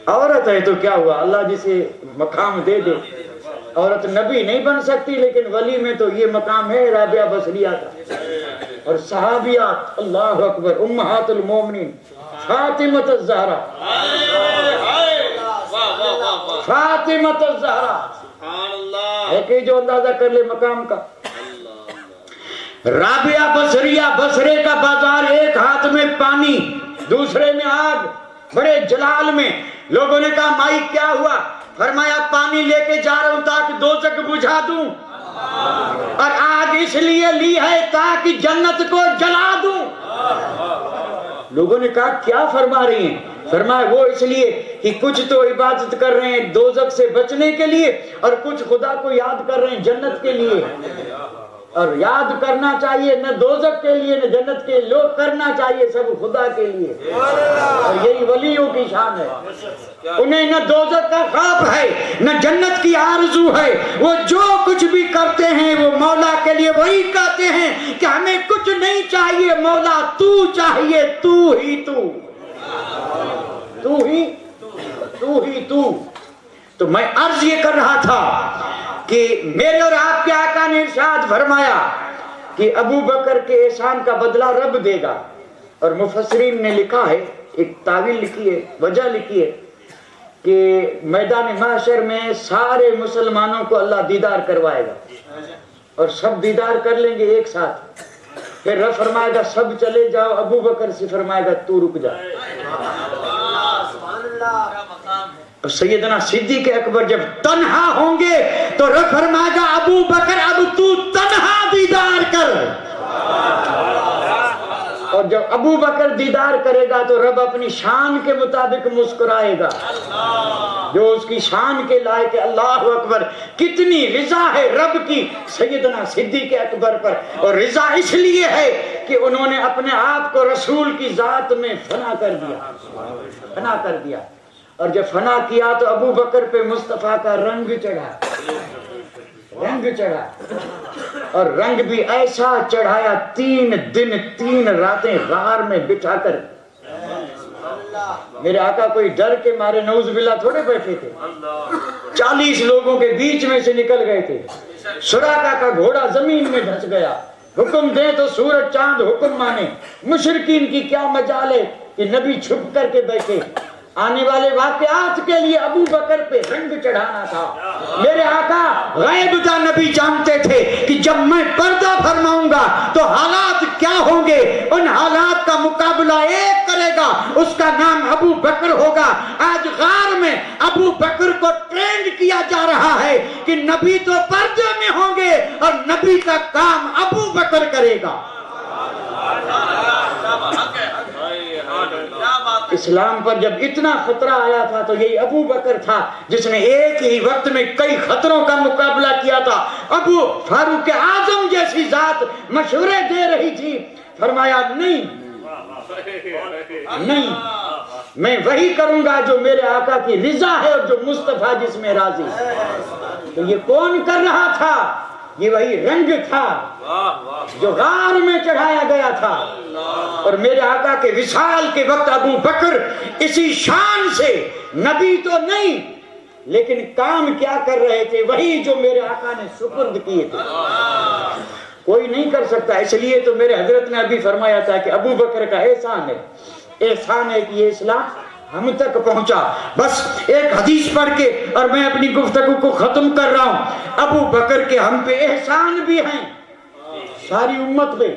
عورت ہے تو کیا ہوا, اللہ جسے مقام دے دے. عورت نبی نہیں بن سکتی لیکن ولی میں تو یہ مقام ہے رابعہ بصریہ کا. اور صحابیات اللہ اکبر, امہات المومنین فاطمۃ الزہرا, فاطمۃ الزہرا ہے کہ جو اندازہ کر لے مقام کا. رابعہ بصریہ, بصرے کا بازار, ایک ہاتھ میں پانی دوسرے میں آگ, بڑے جلال میں. لوگوں نے کہا مائی کیا ہوا؟ فرمایا پانی لے کے جا رہا ہوں تاکہ دوزخ بجھا دوں, اور آگ اس لیے لی ہے تاکہ جنت کو جلا دوں. لوگوں نے کہا کیا فرما رہی ہیں؟ فرمایا وہ اس لیے کہ کچھ تو عبادت کر رہے ہیں دوزخ سے بچنے کے لیے, اور کچھ خدا کو یاد کر رہے ہیں جنت کے لیے. اور یاد کرنا چاہیے نہ دوزخ کے لیے نہ جنت کے, لوگ کرنا چاہیے سب خدا کے لیے. اور یہی ولیوں کی شان ہے, انہیں نہ دوزخ کا خواب ہے نہ جنت کی آرزو ہے. وہ جو کچھ بھی کرتے ہیں وہ مولا کے لیے. وہی کہتے ہیں کہ ہمیں کچھ نہیں چاہیے مولا, تو چاہیے, تو ہی تو, تو ہی تو. تو میں عرض یہ کر رہا تھا کہ میرے اور آپ کے آقا نے ارشاد فرمایا کہ ابو بکر کے احسان کا بدلہ رب دے گا. اور مفسرین نے لکھا ہے، ایک تعویل لکھی ہے، وجہ لکھی ہے کہ میدان محشر میں سارے مسلمانوں کو اللہ دیدار کروائے گا اور سب دیدار کر لیں گے ایک ساتھ. پھر رب فرمائے گا سب چلے جاؤ، ابو بکر سے فرمائے گا تو رک جا. اور سیدنا صدیق اکبر جب تنہا ہوں گے تو رب فرمائے گا ابو بکر اب تو تنہا دیدار کر. اور جب ابو بکر دیدار کرے گا تو رب اپنی شان کے مطابق مسکرائے گا جو اس کی شان کے لائق ہے. اللہ اکبر، کتنی رضا ہے رب کی سیدنا صدیق اکبر پر. اور رضا اس لیے ہے کہ انہوں نے اپنے آپ کو رسول کی ذات میں فنا کر دیا. اور جب فنا کیا تو ابو بکر پہ مصطفیٰ کا رنگ چڑھا اور رنگ بھی ایسا چڑھایا 3 دن 3 راتیں غار میں بٹھا کر. میرے آقا کوئی ڈر کے مارے نعوذ باللہ تھوڑے بیٹھے تھے، 40 لوگوں کے بیچ میں سے نکل گئے تھے. سراقہ کا گھوڑا زمین میں دھس گیا. حکم دے تو سورج چاند حکم مانے. مشرکین کی کیا مجال ہے کہ نبی چھپ کر کے بیٹھے. آنے والے واقعات کے لیے ابو بکر پہ رنگ چڑھانا تھا. میرے آقا غیب کا نبی جانتے تھے کہ جب میں پردہ فرماؤں گا تو حالات کیا ہوں گے. ان حالات کا مقابلہ ایک کرے گا، اس کا نام ابو بکر ہوگا. آج غار میں ابو بکر کو ٹرینڈ کیا جا رہا ہے کہ نبی تو پردے میں ہوں گے اور نبی کا کام ابو بکر کرے گا. اسلام پر جب اتنا خطرہ آیا تھا تو یہی ابو بکر تھا جس نے ایک ہی وقت میں کئی خطروں کا مقابلہ کیا تھا. ابو فاروق اعظم جیسی ذات مشورے دے رہی تھی، فرمایا نہیں میں وہی کروں گا جو میرے آقا کی رضا ہے اور جو مصطفیٰ جس میں راضی. تو یہ کون کر رہا تھا؟ یہ وہی رنگ تھا جو غار میں چڑھایا گیا تھا. اور میرے آقا کے وصال کے وقت ابو بکر اسی شان سے، نبی تو نہیں لیکن کام کیا کر رہے تھے؟ وہی جو میرے آقا نے سپرد کیے تھے. کوئی نہیں کر سکتا. اس لیے تو میرے حضرت نے ابھی فرمایا تھا کہ ابو بکر کا احسان ہے کہ یہ اسلام ہم تک پہنچا. بس ایک حدیث پڑھ کے اور میں اپنی گفتگو کو ختم کر رہا ہوں. ابو بکر کے ہم پہ احسان بھی ہیں ساری امت پہ.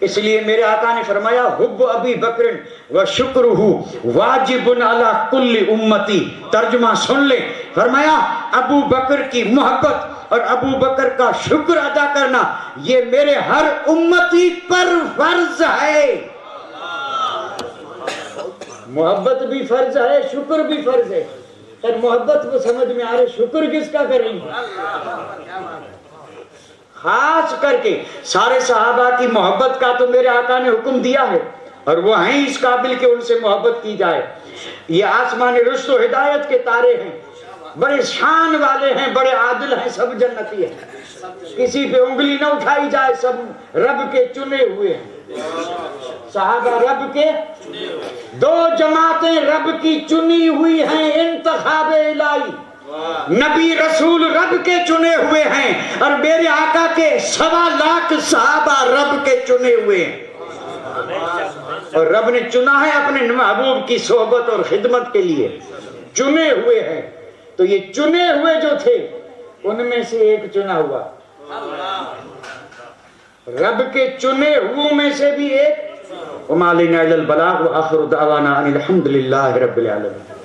اس لیے میرے آقا نے فرمایا حب ابی بکر و شکرہ واجب علی کل امتی. ترجمہ سن لیں. فرمایا ابو بکر کی محبت اور ابو بکر کا شکر ادا کرنا یہ میرے ہر امتی پر فرض ہے. محبت بھی فرض ہے، شکر بھی فرض ہے. اور محبت کو سمجھ میں آ رہے، شکر کس کا کریں گے؟ خاص کر کے سارے صحابہ کی محبت کا تو میرے آقا نے حکم دیا ہے اور وہ ہیں اس قابل کہ ان سے محبت کی جائے. یہ آسمان رشد و ہدایت کے تارے ہیں، بڑے شان والے ہیں، بڑے عادل ہیں، سب جنتی ہیں. کسی پہ انگلی نہ اٹھائی جائے، سب رب کے چنے ہوئے ہیں. صحابہ رب کے 2 جماعتیں رب کی چنی ہوئی ہیں، انتخاب الہی. نبی رسول رب کے چنے ہوئے ہیں اور میرے آقا کے 1.25 لاکھ صحابہ رب کے چنے ہوئے ہیں. اور رب نے چنا ہے اپنے محبوب کی صحبت اور خدمت کے لیے. چنے ہوئے ہیں تو یہ چنے ہوئے جو تھے ان میں سے ایک چنا ہوا. رب کے چنے ہوئے میں سے بھی ایک. وما علینا الا البلاغ وآخر دعوانا ان الحمد للہ رب العالمین.